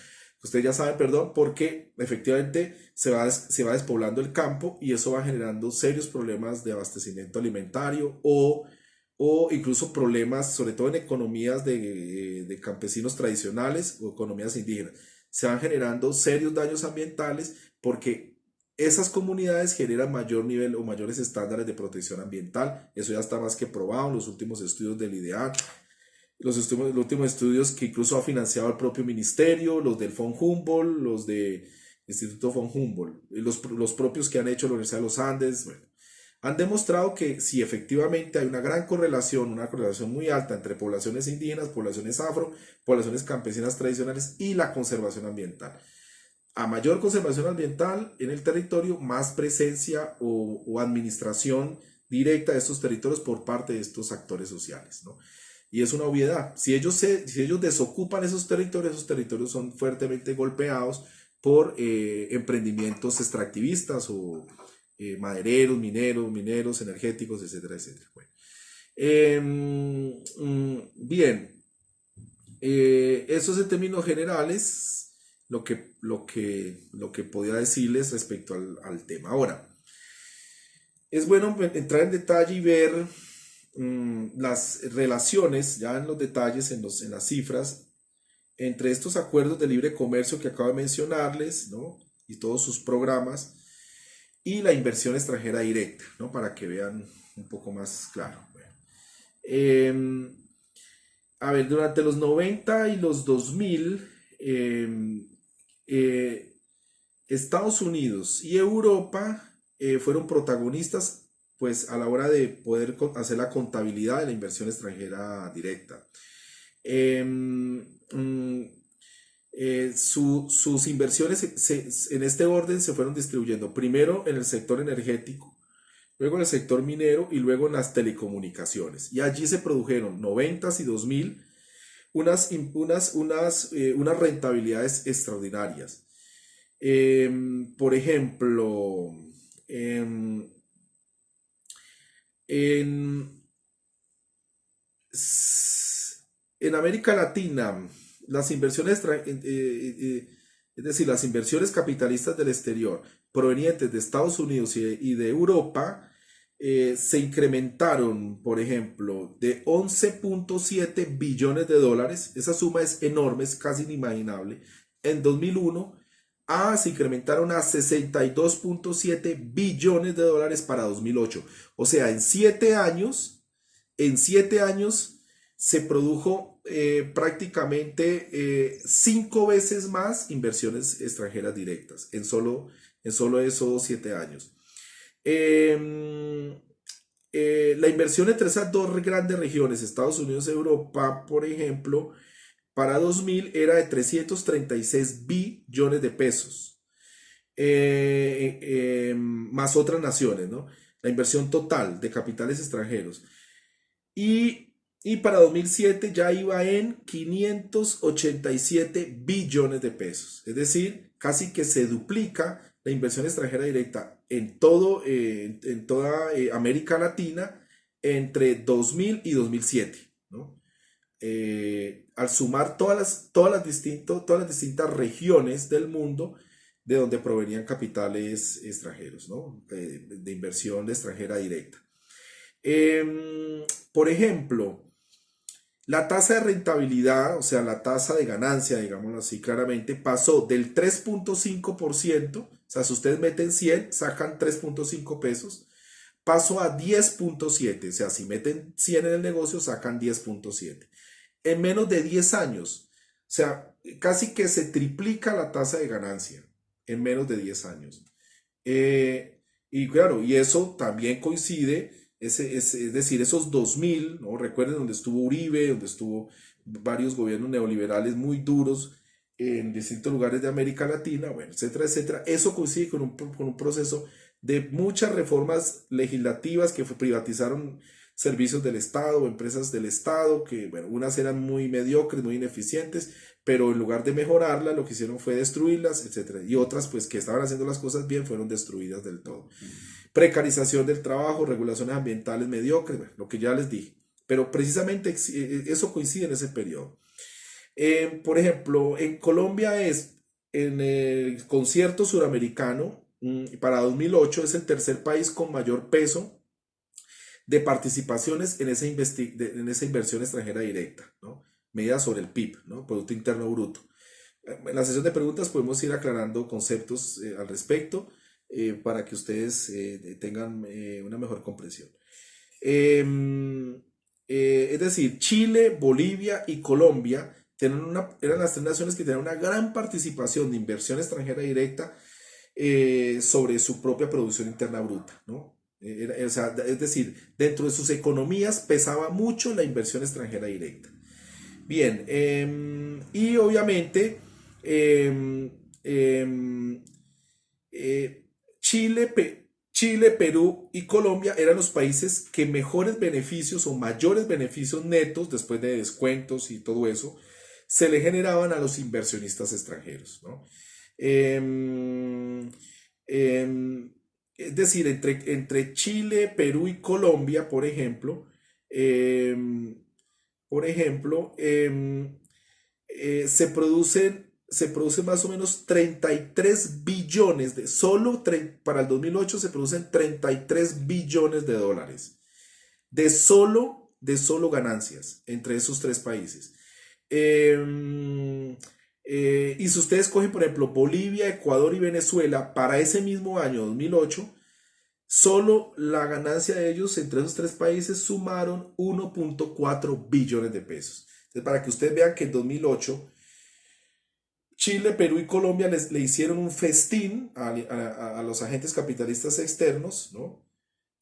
Ustedes ya saben, perdón, porque efectivamente se va despoblando el campo y eso va generando serios problemas de abastecimiento alimentario o incluso problemas, sobre todo en economías de campesinos tradicionales o economías indígenas. Se van generando serios daños ambientales porque esas comunidades generan mayor nivel o mayores estándares de protección ambiental. Eso ya está más que probado en los últimos estudios del IDEAN, los últimos estudios que incluso ha financiado el propio ministerio, los del von Humboldt, los del Instituto von Humboldt, los propios que han hecho la Universidad de los Andes, bueno, han demostrado que si efectivamente hay una gran correlación, una correlación muy alta entre poblaciones indígenas, poblaciones afro, poblaciones campesinas tradicionales y la conservación ambiental. A mayor conservación ambiental en el territorio, más presencia o administración directa de estos territorios por parte de estos actores sociales, ¿no? Y es una obviedad. Si ellos desocupan esos territorios son fuertemente golpeados por emprendimientos extractivistas o madereros, mineros, energéticos, etcétera, etcétera. Bueno. Bien, eso es en términos generales lo que podía decirles respecto al tema. Ahora, es bueno entrar en detalle y ver las relaciones, ya en los detalles, en las cifras, entre estos acuerdos de libre comercio que acabo de mencionarles, ¿no?, y todos sus programas, y la inversión extranjera directa, ¿no?, para que vean un poco más claro. Bueno, a ver, durante los 90 y los 2000, eh, Estados Unidos y Europa fueron protagonistas pues a la hora de poder hacer la contabilidad de la inversión extranjera directa. Eh, mm, sus inversiones en este orden se fueron distribuyendo primero en el sector energético, luego en el sector minero y luego en las telecomunicaciones. Y allí se produjeron 90s y 2000 unas rentabilidades extraordinarias. Por ejemplo, em, en, en América Latina, las inversiones, es decir, las inversiones capitalistas del exterior provenientes de Estados Unidos y de Europa se incrementaron, por ejemplo, de 11.7 billones de dólares. Esa suma es enorme, es casi inimaginable. En 2001, se incrementaron a 62.7 billones de dólares para 2008. O sea, en siete años se produjo prácticamente 5 veces más inversiones extranjeras directas en solo esos 7 años. La inversión entre esas dos grandes regiones, Estados Unidos y Europa, por ejemplo, para 2000 era de 336 billones de pesos, más otras naciones, ¿no? La inversión total de capitales extranjeros. Y para 2007 ya iba en 587 billones de pesos. Es decir, casi que se duplica la inversión extranjera directa en toda América Latina entre 2000 y 2007, ¿no? Al sumar todas las distintas regiones del mundo de donde provenían capitales extranjeros, ¿no? De inversión extranjera directa. Por ejemplo, la tasa de rentabilidad, o sea, la tasa de ganancia, digámoslo así claramente, pasó del 3.5%, o sea, si ustedes meten 100, sacan 3.5 pesos, pasó a 10.7, o sea, si meten 100 en el negocio, sacan 10.7. En menos de 10 años, o sea, casi que se triplica la tasa de ganancia en menos de 10 años. Y claro, y eso también coincide, es decir, esos 2000, ¿no? Recuerden donde estuvo Uribe, donde estuvo varios gobiernos neoliberales muy duros en distintos lugares de América Latina, bueno, etcétera, etcétera. Eso coincide con un proceso de muchas reformas legislativas que privatizaron servicios del Estado o empresas del Estado, que bueno, unas eran muy mediocres, muy ineficientes, pero en lugar de mejorarlas, lo que hicieron fue destruirlas, etcétera. Y otras, pues, que estaban haciendo las cosas bien, fueron destruidas del todo. Precarización del trabajo, regulaciones ambientales mediocres, bueno, lo que ya les dije. Pero precisamente eso coincide en ese periodo. Por ejemplo, en Colombia en el concierto suramericano, para 2008 es el tercer país con mayor peso de participaciones en esa inversión extranjera directa, ¿no? Medida sobre el PIB, ¿no? Producto Interno Bruto. En la sesión de preguntas podemos ir aclarando conceptos al respecto para que ustedes tengan una mejor comprensión. Es decir, Chile, Bolivia y Colombia eran las tres naciones que tenían una gran participación de inversión extranjera directa sobre su propia producción interna bruta, ¿no? O sea, es decir, dentro de sus economías pesaba mucho la inversión extranjera directa. Bien, y obviamente em, em, Chile, Perú y Colombia eran los países que mejores beneficios o mayores beneficios netos, después de descuentos y todo eso, se le generaban a los inversionistas extranjeros, ¿no? Em, em, es decir, entre Chile, Perú y Colombia, por ejemplo, se producen más o menos 33 billones para el 2008 se producen 33 billones de dólares de solo ganancias entre esos tres países. Y si ustedes cogen, por ejemplo, Bolivia, Ecuador y Venezuela, para ese mismo año, 2008, solo la ganancia de ellos entre esos tres países sumaron 1.4 billones de pesos. Entonces, para que ustedes vean que en 2008 Chile, Perú y Colombia le hicieron un festín a los agentes capitalistas externos, ¿no?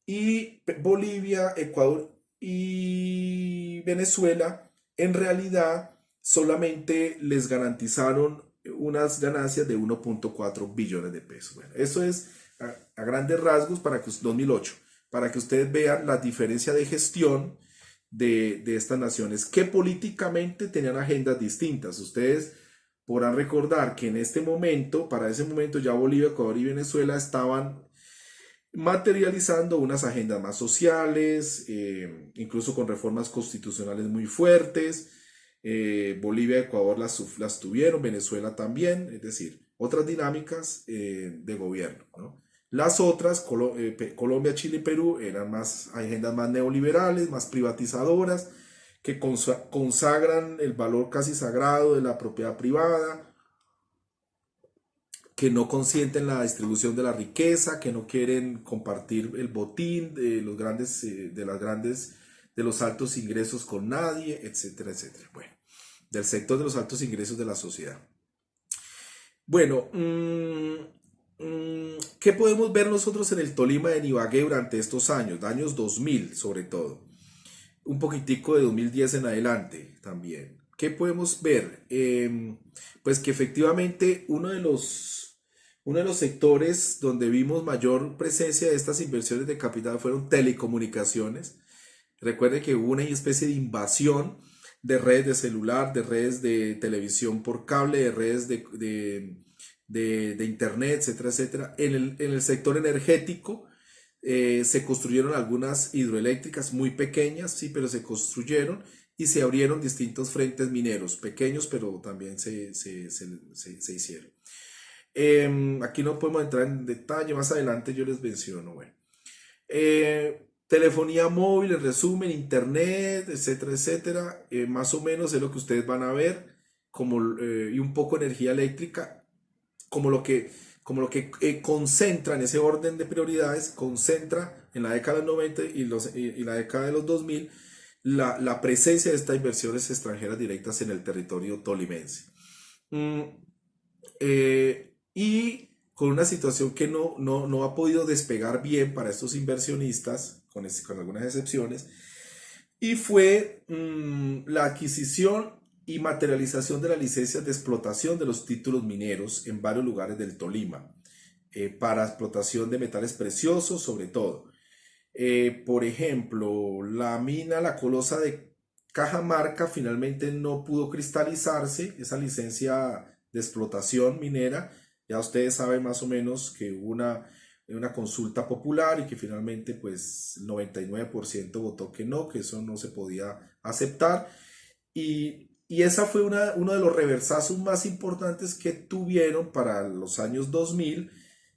Y Bolivia, Ecuador y Venezuela en realidad solamente les garantizaron unas ganancias de 1.4 billones de pesos. Bueno, eso es a grandes rasgos para que 2008, para que ustedes vean la diferencia de gestión de estas naciones que políticamente tenían agendas distintas. Ustedes podrán recordar que en este momento, para ese momento ya Bolivia, Ecuador y Venezuela estaban materializando unas agendas más sociales, incluso con reformas constitucionales muy fuertes. Bolivia y Ecuador las tuvieron, Venezuela también, es decir, otras dinámicas de gobierno, ¿no? Las otras, Colombia, Chile y Perú, eran más agendas más neoliberales, más privatizadoras, que consagran el valor casi sagrado de la propiedad privada, que no consienten la distribución de la riqueza, que no quieren compartir el botín de los grandes, de los altos ingresos con nadie, etcétera, etcétera. Bueno, del sector de los altos ingresos de la sociedad. Bueno, ¿qué podemos ver nosotros en el Tolima de Ibagué durante estos años 2000 sobre todo? Un poquitico de 2010 en adelante también. ¿Qué podemos ver? Pues que efectivamente uno de los sectores donde vimos mayor presencia de estas inversiones de capital fueron telecomunicaciones. Recuerden que hubo una especie de invasión de redes de celular, de redes de televisión por cable, de redes de internet, etcétera, etcétera. En el sector energético se construyeron algunas hidroeléctricas muy pequeñas, sí, pero se construyeron y se abrieron distintos frentes mineros, pequeños, pero también se hicieron. Aquí no podemos entrar en detalle, más adelante yo les menciono. Bueno, telefonía móvil, en resumen, internet, etcétera, etcétera. Más o menos es lo que ustedes van a ver, y un poco energía eléctrica, como lo que, concentra en ese orden de prioridades, concentra en la década de los 90 y la década de los 2000 la presencia de estas inversiones extranjeras directas en el territorio tolimense. Mm, y con una situación que no ha podido despegar bien para estos inversionistas, con algunas excepciones, y fue la adquisición y materialización de las licencias de explotación de los títulos mineros en varios lugares del Tolima, para explotación de metales preciosos sobre todo. Por ejemplo, la mina La Colosa de Cajamarca finalmente no pudo cristalizarse, esa licencia de explotación minera. Ya ustedes saben más o menos que hubo una consulta popular y que finalmente pues el 99% votó que no, que eso no se podía aceptar. Y esa fue uno de los reversazos más importantes que tuvieron para los años 2000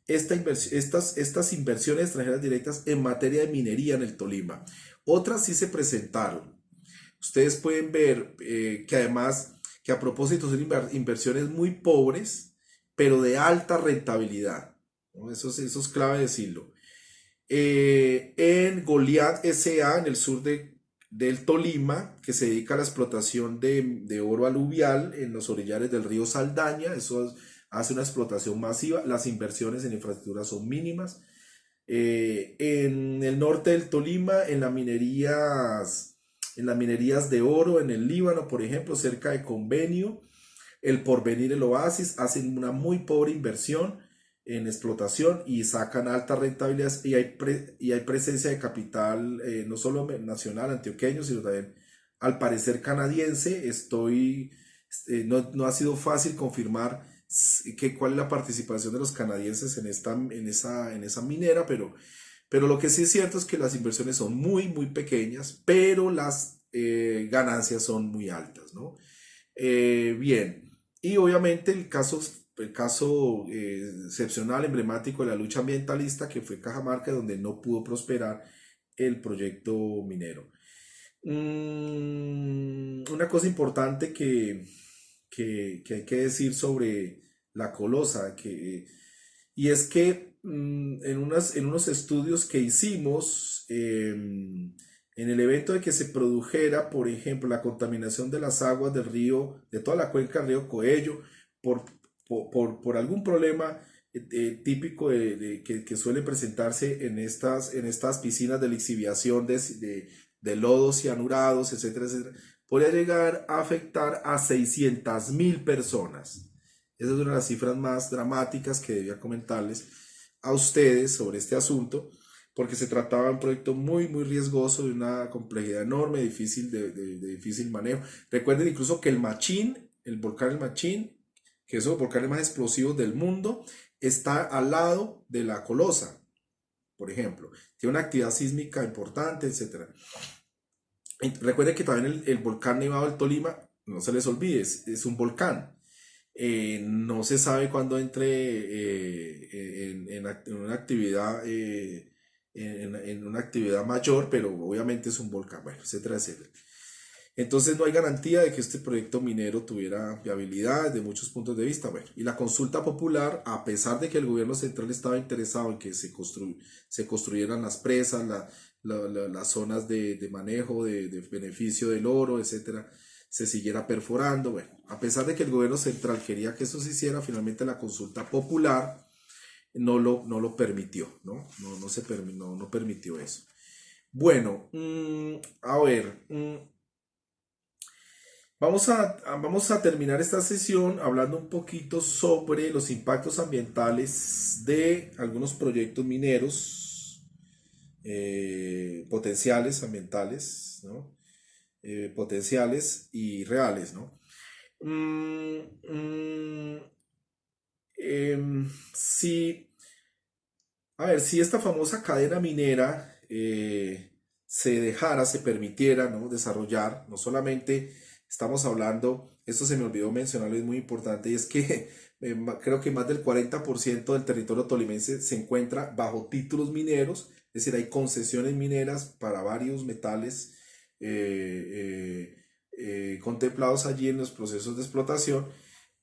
estas inversiones extranjeras directas en materia de minería en el Tolima. Otras sí se presentaron. Ustedes pueden ver que además, que a propósito son inversiones muy pobres, pero de alta rentabilidad, ¿no? Eso es clave decirlo. En Goliat SA, en el sur del Tolima, que se dedica a la explotación de oro aluvial en los orillares del río Saldaña. Eso hace una explotación masiva. Las inversiones en infraestructura son mínimas. En el norte del Tolima, en las minerías de oro, en el Líbano, por ejemplo, cerca de Convenio, el Porvenir, el Oasis, hacen una muy pobre inversión en explotación y sacan alta rentabilidad, y hay presencia de capital, no solo nacional, antioqueño, sino también al parecer canadiense. No ha sido fácil confirmar cuál es la participación de los canadienses en esa minera, pero lo que sí es cierto es que las inversiones son muy, muy pequeñas, pero las ganancias son muy altas, ¿no? Bien, y obviamente el caso excepcional, emblemático de la lucha ambientalista, que fue Cajamarca, donde no pudo prosperar el proyecto minero. Una cosa importante que hay que decir sobre la Colosa, y es que en unos estudios que hicimos, En el evento de que se produjera, por ejemplo, la contaminación de las aguas del río, de toda la cuenca del río Coello, por, por algún problema típico que suele presentarse en estas piscinas de lixiviación de lodos cianurados, etcétera, etcétera, podría llegar a afectar a 600.000 personas. Esa es una de las cifras más dramáticas que debía comentarles a ustedes sobre este asunto, porque se trataba de un proyecto muy, muy riesgoso, de una complejidad enorme, difícil de difícil manejo. Recuerden incluso que el Machín, el volcán El Machín, que es uno de los volcanes más explosivos del mundo, está al lado de la Colosa, por ejemplo. Tiene una actividad sísmica importante, etcétera. Recuerden que también el volcán Nevado del Tolima, no se les olvide, es un volcán. No se sabe cuándo entre en una actividad en una actividad mayor, pero obviamente es un volcán, bueno, etcétera, etcétera. Entonces no hay garantía de que este proyecto minero tuviera viabilidad de muchos puntos de vista. Bueno, y la consulta popular, a pesar de que el gobierno central estaba interesado en que se construyeran las presas, las zonas de manejo, de beneficio del oro, etcétera, se siguiera perforando. Bueno, a pesar de que el gobierno central quería que eso se hiciera, finalmente la consulta popular no lo permitió, ¿no? No permitió eso. Bueno, a ver, vamos a terminar esta sesión hablando un poquito sobre los impactos ambientales de algunos proyectos mineros potenciales ambientales, ¿no? Potenciales y reales, ¿no? Mm, mm, si, a ver, si esta famosa cadena minera se dejara, se permitiera, ¿no? Desarrollar, no solamente estamos hablando, esto se me olvidó mencionarlo, es muy importante, y es que creo que más del 40% del territorio tolimense se encuentra bajo títulos mineros, es decir, hay concesiones mineras para varios metales contemplados allí en los procesos de explotación,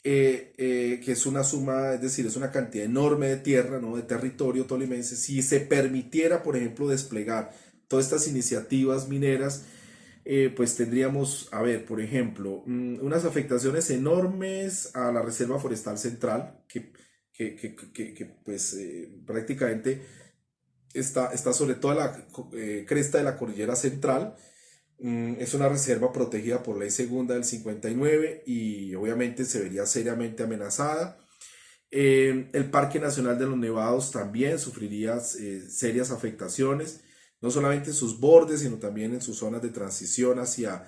que es una suma, es decir, es una cantidad enorme de tierra, ¿no? De territorio tolimense. Si se permitiera, por ejemplo, desplegar todas estas iniciativas mineras, pues tendríamos, a ver, por ejemplo, unas afectaciones enormes a la Reserva Forestal Central, pues prácticamente está sobre toda la cresta de la cordillera central. Es una reserva protegida por ley segunda del 59 y obviamente se vería seriamente amenazada. El Parque Nacional de los Nevados también sufriría serias afectaciones, no solamente en sus bordes, sino también en sus zonas de transición hacia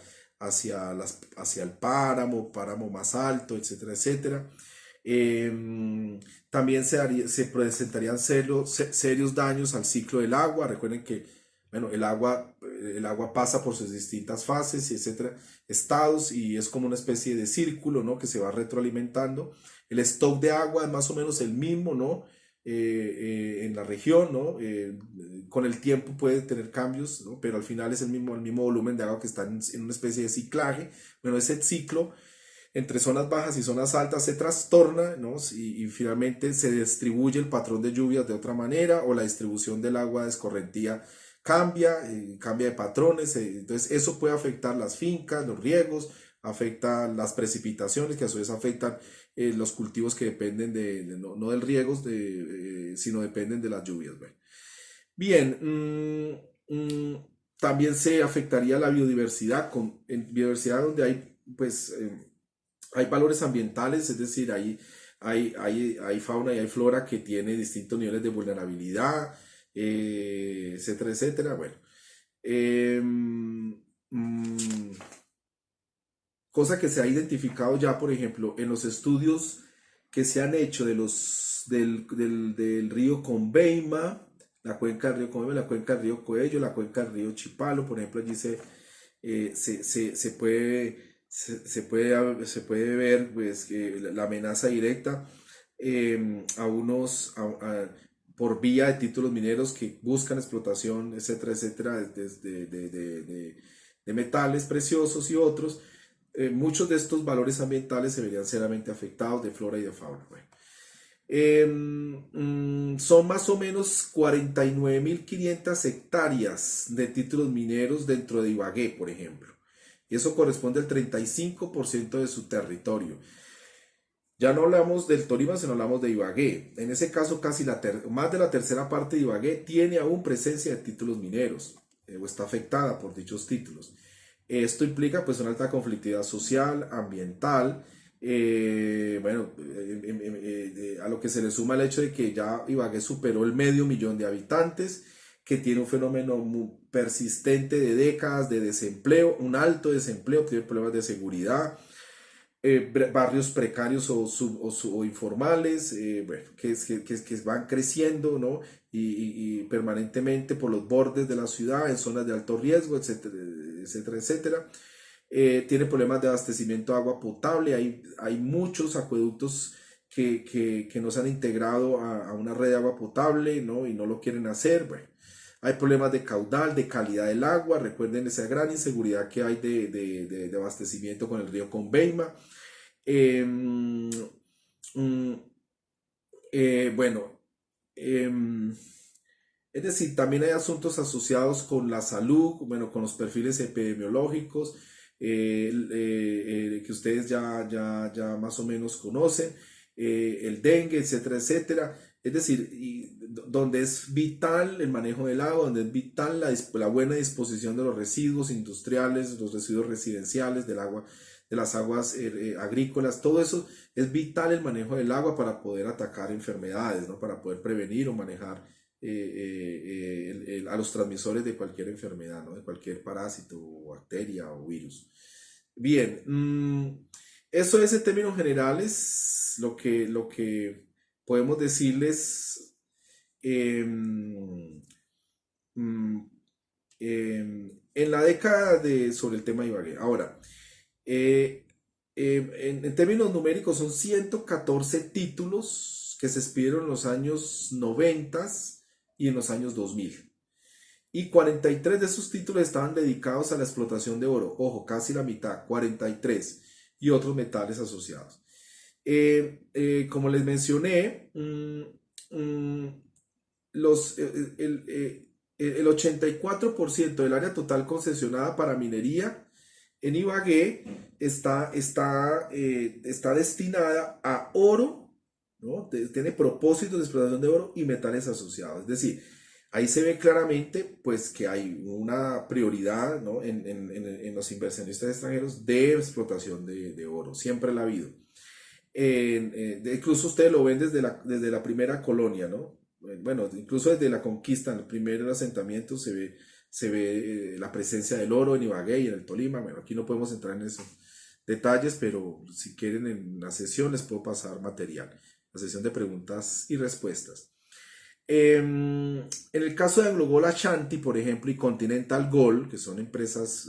el páramo más alto, etcétera, etcétera. También se presentarían serios daños al ciclo del agua. Recuerden que bueno, el agua pasa por sus distintas fases, y etcétera, estados, y es como una especie de círculo, ¿no? Que se va retroalimentando. El stock de agua es más o menos el mismo, ¿no? En la región, ¿no? Con el tiempo puede tener cambios, ¿no? Pero al final es el mismo volumen de agua que está en una especie de ciclaje. Bueno, ese ciclo entre zonas bajas y zonas altas se trastorna, ¿no? Y finalmente se distribuye el patrón de lluvias de otra manera, o la distribución del agua de escorrentía cambia de patrones, entonces eso puede afectar las fincas, los riegos, afecta las precipitaciones, que a su vez afectan los cultivos que dependen no del riego, sino dependen de las lluvias. Bueno. Bien, también se afectaría la biodiversidad, en biodiversidad donde hay, pues, hay valores ambientales, es decir, hay fauna y hay flora que tiene distintos niveles de vulnerabilidad, etcétera, etcétera. Bueno, eh, cosa que se ha identificado ya, por ejemplo, en los estudios que se han hecho del río Conveima, la cuenca del río Conveima, la cuenca del río Coello, la cuenca del río Chipalo, por ejemplo, allí se puede ver pues, la amenaza directa por vía de títulos mineros que buscan explotación, etcétera, etcétera, de metales preciosos y otros. Muchos de estos valores ambientales se verían seriamente afectados de flora y de fauna. Bueno, Son más o menos 49.500 hectáreas de títulos mineros dentro de Ibagué, por ejemplo. Y eso corresponde al 35% de su territorio. Ya no hablamos del Tolima, sino hablamos de Ibagué. En ese caso, casi más de la tercera parte de Ibagué tiene aún presencia de títulos mineros, o está afectada por dichos títulos. Esto implica pues una alta conflictividad social, ambiental, a lo que se le suma el hecho de que ya Ibagué superó el 500.000 de habitantes, que tiene un fenómeno muy persistente de décadas de desempleo, un alto desempleo, tiene problemas de seguridad, barrios precarios o informales, bueno, que van creciendo, ¿no? Y permanentemente por los bordes de la ciudad, en zonas de alto riesgo, etcétera, etcétera, etcétera. Tiene problemas de abastecimiento de agua potable, hay muchos acueductos que no se han integrado a una red de agua potable, ¿no? Y no lo quieren hacer, bueno. Hay problemas de caudal, de calidad del agua. Recuerden esa gran inseguridad que hay de abastecimiento con el río Conveima. Eh, mm, bueno, em, es decir, también hay asuntos asociados con la salud, bueno, con los perfiles epidemiológicos que ustedes ya más o menos conocen, el dengue, etcétera, etcétera. Es decir, donde es vital el manejo del agua, donde es vital la buena disposición de los residuos industriales, los residuos residenciales del agua, de las aguas agrícolas, todo eso es vital el manejo del agua para poder atacar enfermedades, ¿no? Para poder prevenir o manejar a los transmisores de cualquier enfermedad, ¿no? De cualquier parásito, bacteria o virus. Bien, eso es en términos generales lo que podemos decirles em, mm, en la década sobre el tema de Ibagué. Ahora, en términos numéricos son 114 títulos que se expidieron en los años 90 y en los años 2000. Y 43 de esos títulos estaban dedicados a la explotación de oro. Ojo, casi la mitad, 43. Y otros metales asociados. Como les mencioné, los, el 84% del área total concesionada para minería en Ibagué está destinada a oro, ¿no? Tiene propósitos de explotación de oro y metales asociados. Es decir, ahí se ve claramente pues, que hay una prioridad, ¿no? en los inversionistas extranjeros de explotación de oro. Siempre la ha habido. Incluso ustedes lo ven desde la primera colonia, ¿no? Bueno, incluso desde la conquista, en el primer asentamiento se ve la presencia del oro en Ibagué y en el Tolima. Bueno, aquí no podemos entrar en esos detalles, pero si quieren en la sesión les puedo pasar material, la sesión de preguntas y respuestas. En el caso de AngloGold Ashanti, por ejemplo, y Continental Gold, que son empresas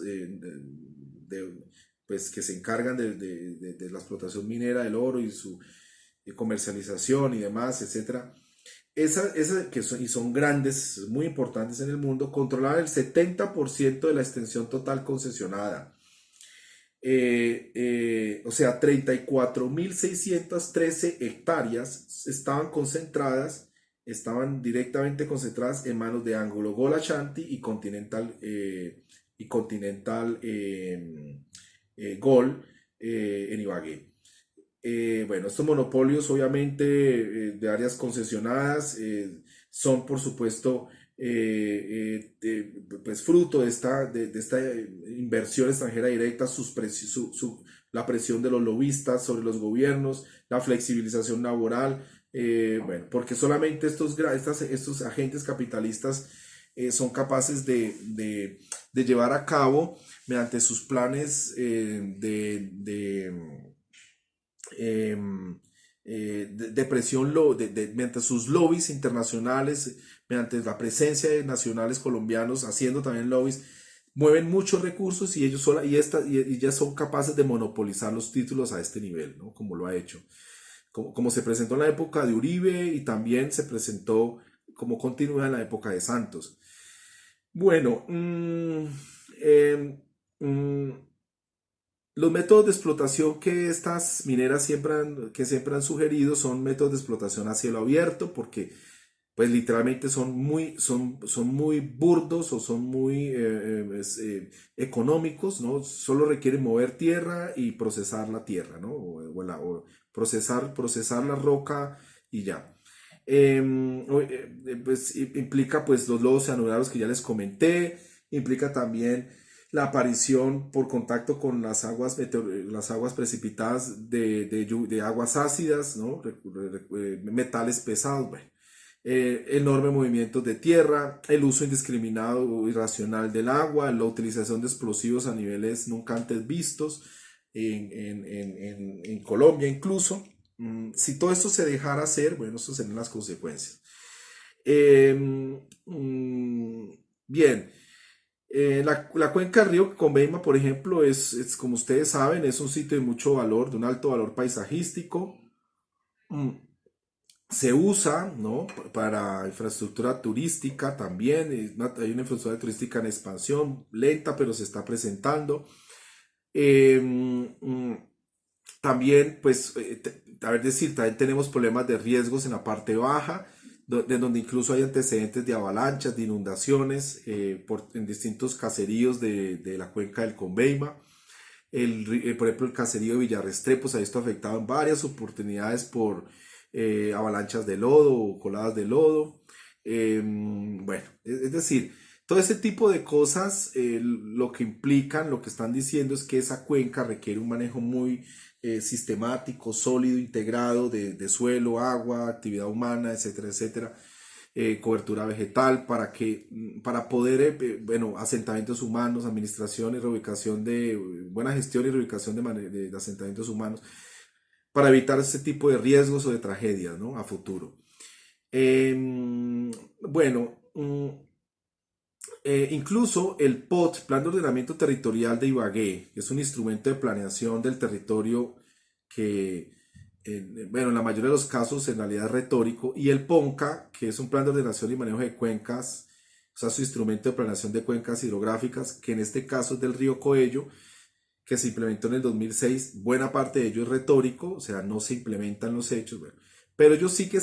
pues, que se encargan de la explotación minera del oro y su comercialización y demás, etcétera. Y son grandes, muy importantes en el mundo, controlan el 70% de la extensión total concesionada. O sea, 34.613 hectáreas estaban directamente concentradas en manos de AngloGold Ashanti y Continental Gold en Ibagué. Bueno, estos monopolios obviamente de áreas concesionadas son por supuesto pues fruto de esta inversión extranjera directa, la presión de los lobistas sobre los gobiernos, la flexibilización laboral, bueno, porque solamente estos agentes capitalistas son capaces de llevar a cabo mediante sus planes eh, de presión, mediante sus lobbies internacionales, mediante la presencia de nacionales colombianos haciendo también lobbies, mueven muchos recursos y y ya son capaces de monopolizar los títulos a este nivel, ¿no? Como lo ha hecho. Como se presentó en la época de Uribe y también se presentó como continúa en la época de Santos. Bueno, eh, mm, Los métodos de explotación que estas mineras siempre han sugerido son métodos de explotación a cielo abierto, porque pues literalmente son muy burdos o son muy económicos, ¿no? Solo requieren mover tierra y procesar la tierra, ¿no? O procesar la roca y ya. Pues implica pues los lodos cianurados que ya les comenté, implica también la aparición por contacto con las aguas precipitadas de aguas ácidas, ¿no? Metales pesados, bueno. Enorme movimiento de tierra, el uso indiscriminado o irracional del agua, la utilización de explosivos a niveles nunca antes vistos en Colombia incluso. Si todo esto se dejara hacer, bueno, estas serían las consecuencias. Eh, mm, Bien, la cuenca del río Conveima, por ejemplo, como ustedes saben, es un sitio de mucho valor, de un alto valor paisajístico. Mm, Se usa, ¿no? Para infraestructura turística también. Hay una infraestructura turística en expansión, lenta, pero se está presentando. Eh, mm, También, pues, a ver decir, también tenemos problemas de riesgos en la parte baja, de donde incluso hay antecedentes de avalanchas, de inundaciones en distintos caseríos de la cuenca del Conveima. Por ejemplo, el caserío de Villarrestrepo se ha visto afectado en varias oportunidades por avalanchas de lodo o coladas de lodo. Bueno, es decir, todo ese tipo de cosas lo que implican, lo que están diciendo es que esa cuenca requiere un manejo muy sistemático, sólido, integrado de suelo, agua, actividad humana, etcétera, etcétera, cobertura vegetal, para poder, bueno, asentamientos humanos, administración y reubicación buena gestión y reubicación de asentamientos humanos, para evitar este tipo de riesgos o de tragedias, ¿no? A futuro. Bueno, incluso el POT, Plan de Ordenamiento Territorial de Ibagué, que es un instrumento de planeación del territorio que, bueno, en la mayoría de los casos en realidad es retórico, y el PONCA, que es un Plan de Ordenación y Manejo de Cuencas, o sea, su instrumento de planeación de cuencas hidrográficas, que en este caso es del río Coello, que se implementó en el 2006. Buena parte de ello es retórico, o sea, no se implementan los hechos, bueno, pero ellos sí que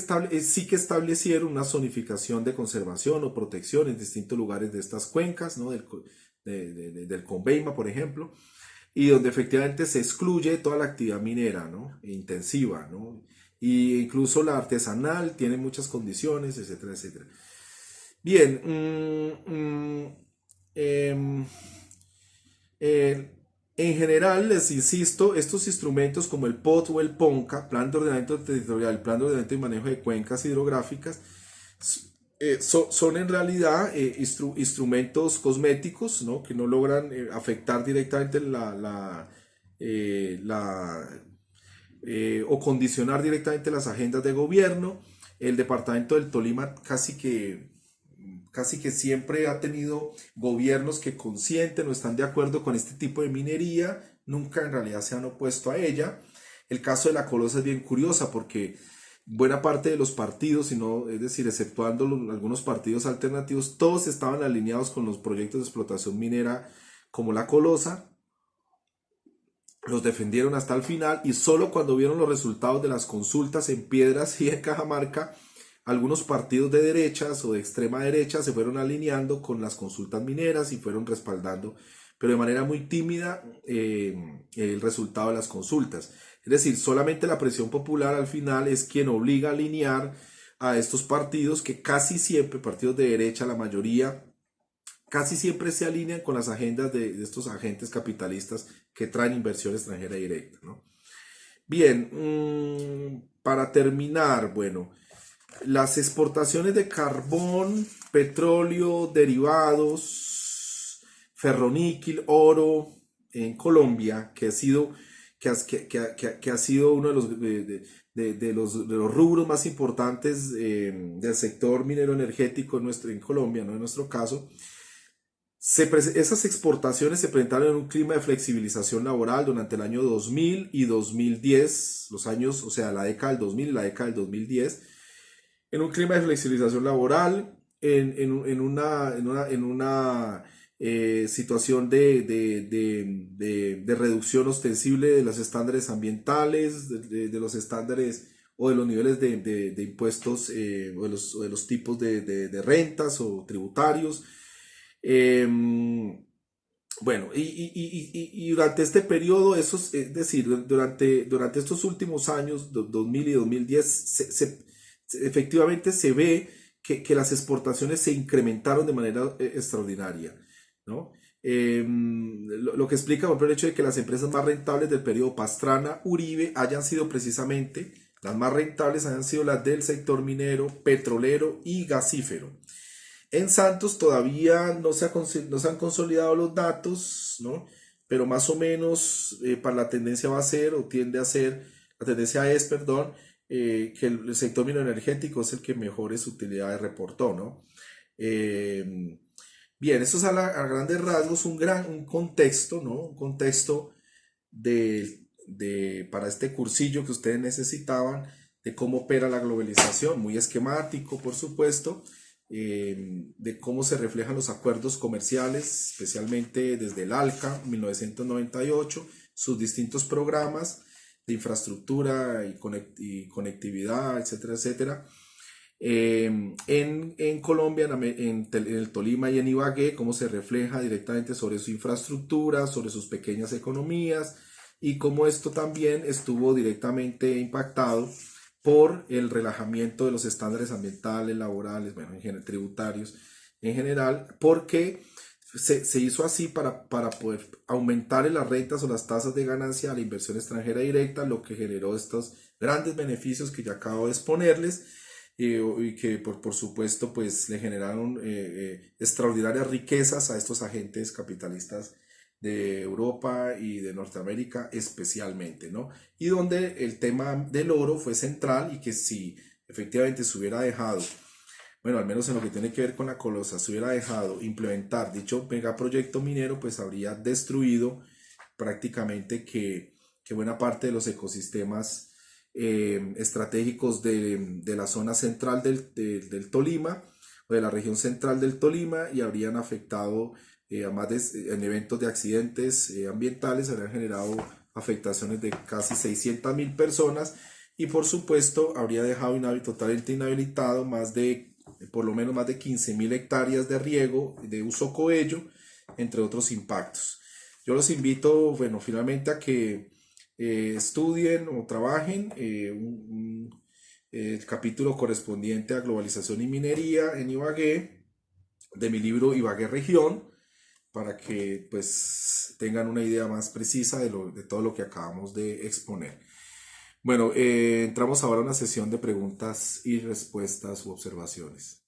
establecieron una zonificación de conservación o protección en distintos lugares de estas cuencas, ¿no? Del Conveima, por ejemplo, y donde efectivamente se excluye toda la actividad minera, ¿no? Intensiva, ¿no? Y incluso la artesanal tiene muchas condiciones, etcétera, etcétera. Bien, em, eh, en general, les insisto, estos instrumentos como el POT o el PONCA, Plan de Ordenamiento Territorial, Plan de Ordenamiento y Manejo de Cuencas Hidrográficas, son en realidad instrumentos cosméticos, ¿no? Que no logran afectar directamente la o condicionar directamente las agendas de gobierno. El departamento del Tolima casi que siempre ha tenido gobiernos que consienten o están de acuerdo con este tipo de minería, nunca en realidad se han opuesto a ella. El caso de la Colosa es bien curiosa porque buena parte de los partidos, sino, es decir, exceptuando algunos partidos alternativos, todos estaban alineados con los proyectos de explotación minera como la Colosa, los defendieron hasta el final y solo cuando vieron los resultados de las consultas en Piedras y en Cajamarca, algunos partidos de derechas o de extrema derecha se fueron alineando con las consultas mineras y fueron respaldando, pero de manera muy tímida, el resultado de las consultas. Es decir, solamente la presión popular al final es quien obliga a alinear a estos partidos que casi siempre, partidos de derecha, la mayoría, casi siempre se alinean con las agendas de estos agentes capitalistas que traen inversión extranjera directa, ¿no? Bien, para terminar, bueno, las exportaciones de carbón, petróleo, derivados, ferroníquil, oro en Colombia, que ha sido uno de los rubros más importantes del sector minero energético en Colombia, ¿no? En nuestro caso, esas exportaciones se presentaron en un clima de flexibilización laboral durante el año 2000 y 2010, los años, o sea, la década del 2000 y la década del 2010, en un clima de flexibilización laboral, en una situación de reducción ostensible de los estándares ambientales, de los estándares o de los niveles de impuestos o de los tipos de rentas o tributarios. Eh, bueno, y durante este periodo, es decir, durante estos últimos años, 2000 y 2010, efectivamente se ve que las exportaciones se incrementaron de manera extraordinaria, ¿no? Lo que explica, por ejemplo, el hecho de que las empresas más rentables del periodo Pastrana-Uribe hayan sido precisamente, las más rentables hayan sido las del sector minero, petrolero y gasífero. En Santos todavía no se han consolidado los datos, ¿no? Pero más o menos para la tendencia va a ser, o tiende a ser, la tendencia es, perdón, que el sector minero energético es el que mejores utilidades reportó, ¿no? Eh, Bien, esto es a grandes rasgos un contexto, ¿no? Un contexto para este cursillo que ustedes necesitaban, de cómo opera la globalización, muy esquemático, por supuesto, de cómo se reflejan los acuerdos comerciales, especialmente desde el ALCA 1998, sus distintos programas de infraestructura y conectividad, etcétera, etcétera. En Colombia, en el Tolima y en Ibagué, cómo se refleja directamente sobre su infraestructura, sobre sus pequeñas economías y cómo esto también estuvo directamente impactado por el relajamiento de los estándares ambientales, laborales, bueno, tributarios en general, porque se hizo así para poder aumentar en las rentas o las tasas de ganancia a la inversión extranjera directa, lo que generó estos grandes beneficios que ya acabo de exponerles y que por supuesto pues le generaron extraordinarias riquezas a estos agentes capitalistas de Europa y de Norteamérica especialmente, ¿no? Y donde el tema del oro fue central y que si efectivamente se hubiera dejado, bueno, al menos en lo que tiene que ver con la colosa, se hubiera dejado implementar dicho megaproyecto minero, pues habría destruido prácticamente que buena parte de los ecosistemas estratégicos de la zona central del Tolima o de la región central del Tolima y habrían afectado, además en eventos de accidentes ambientales, habrían generado afectaciones de casi 600.000 personas y por supuesto habría dejado totalmente inhabilitado por lo menos más de 15.000 hectáreas de riego de uso coello, entre otros impactos. Yo los invito, bueno, finalmente a que estudien o trabajen el capítulo correspondiente a globalización y minería en Ibagué, de mi libro Ibagué Región, para que pues tengan una idea más precisa de todo lo que acabamos de exponer. Bueno, entramos ahora a una sesión de preguntas y respuestas u observaciones.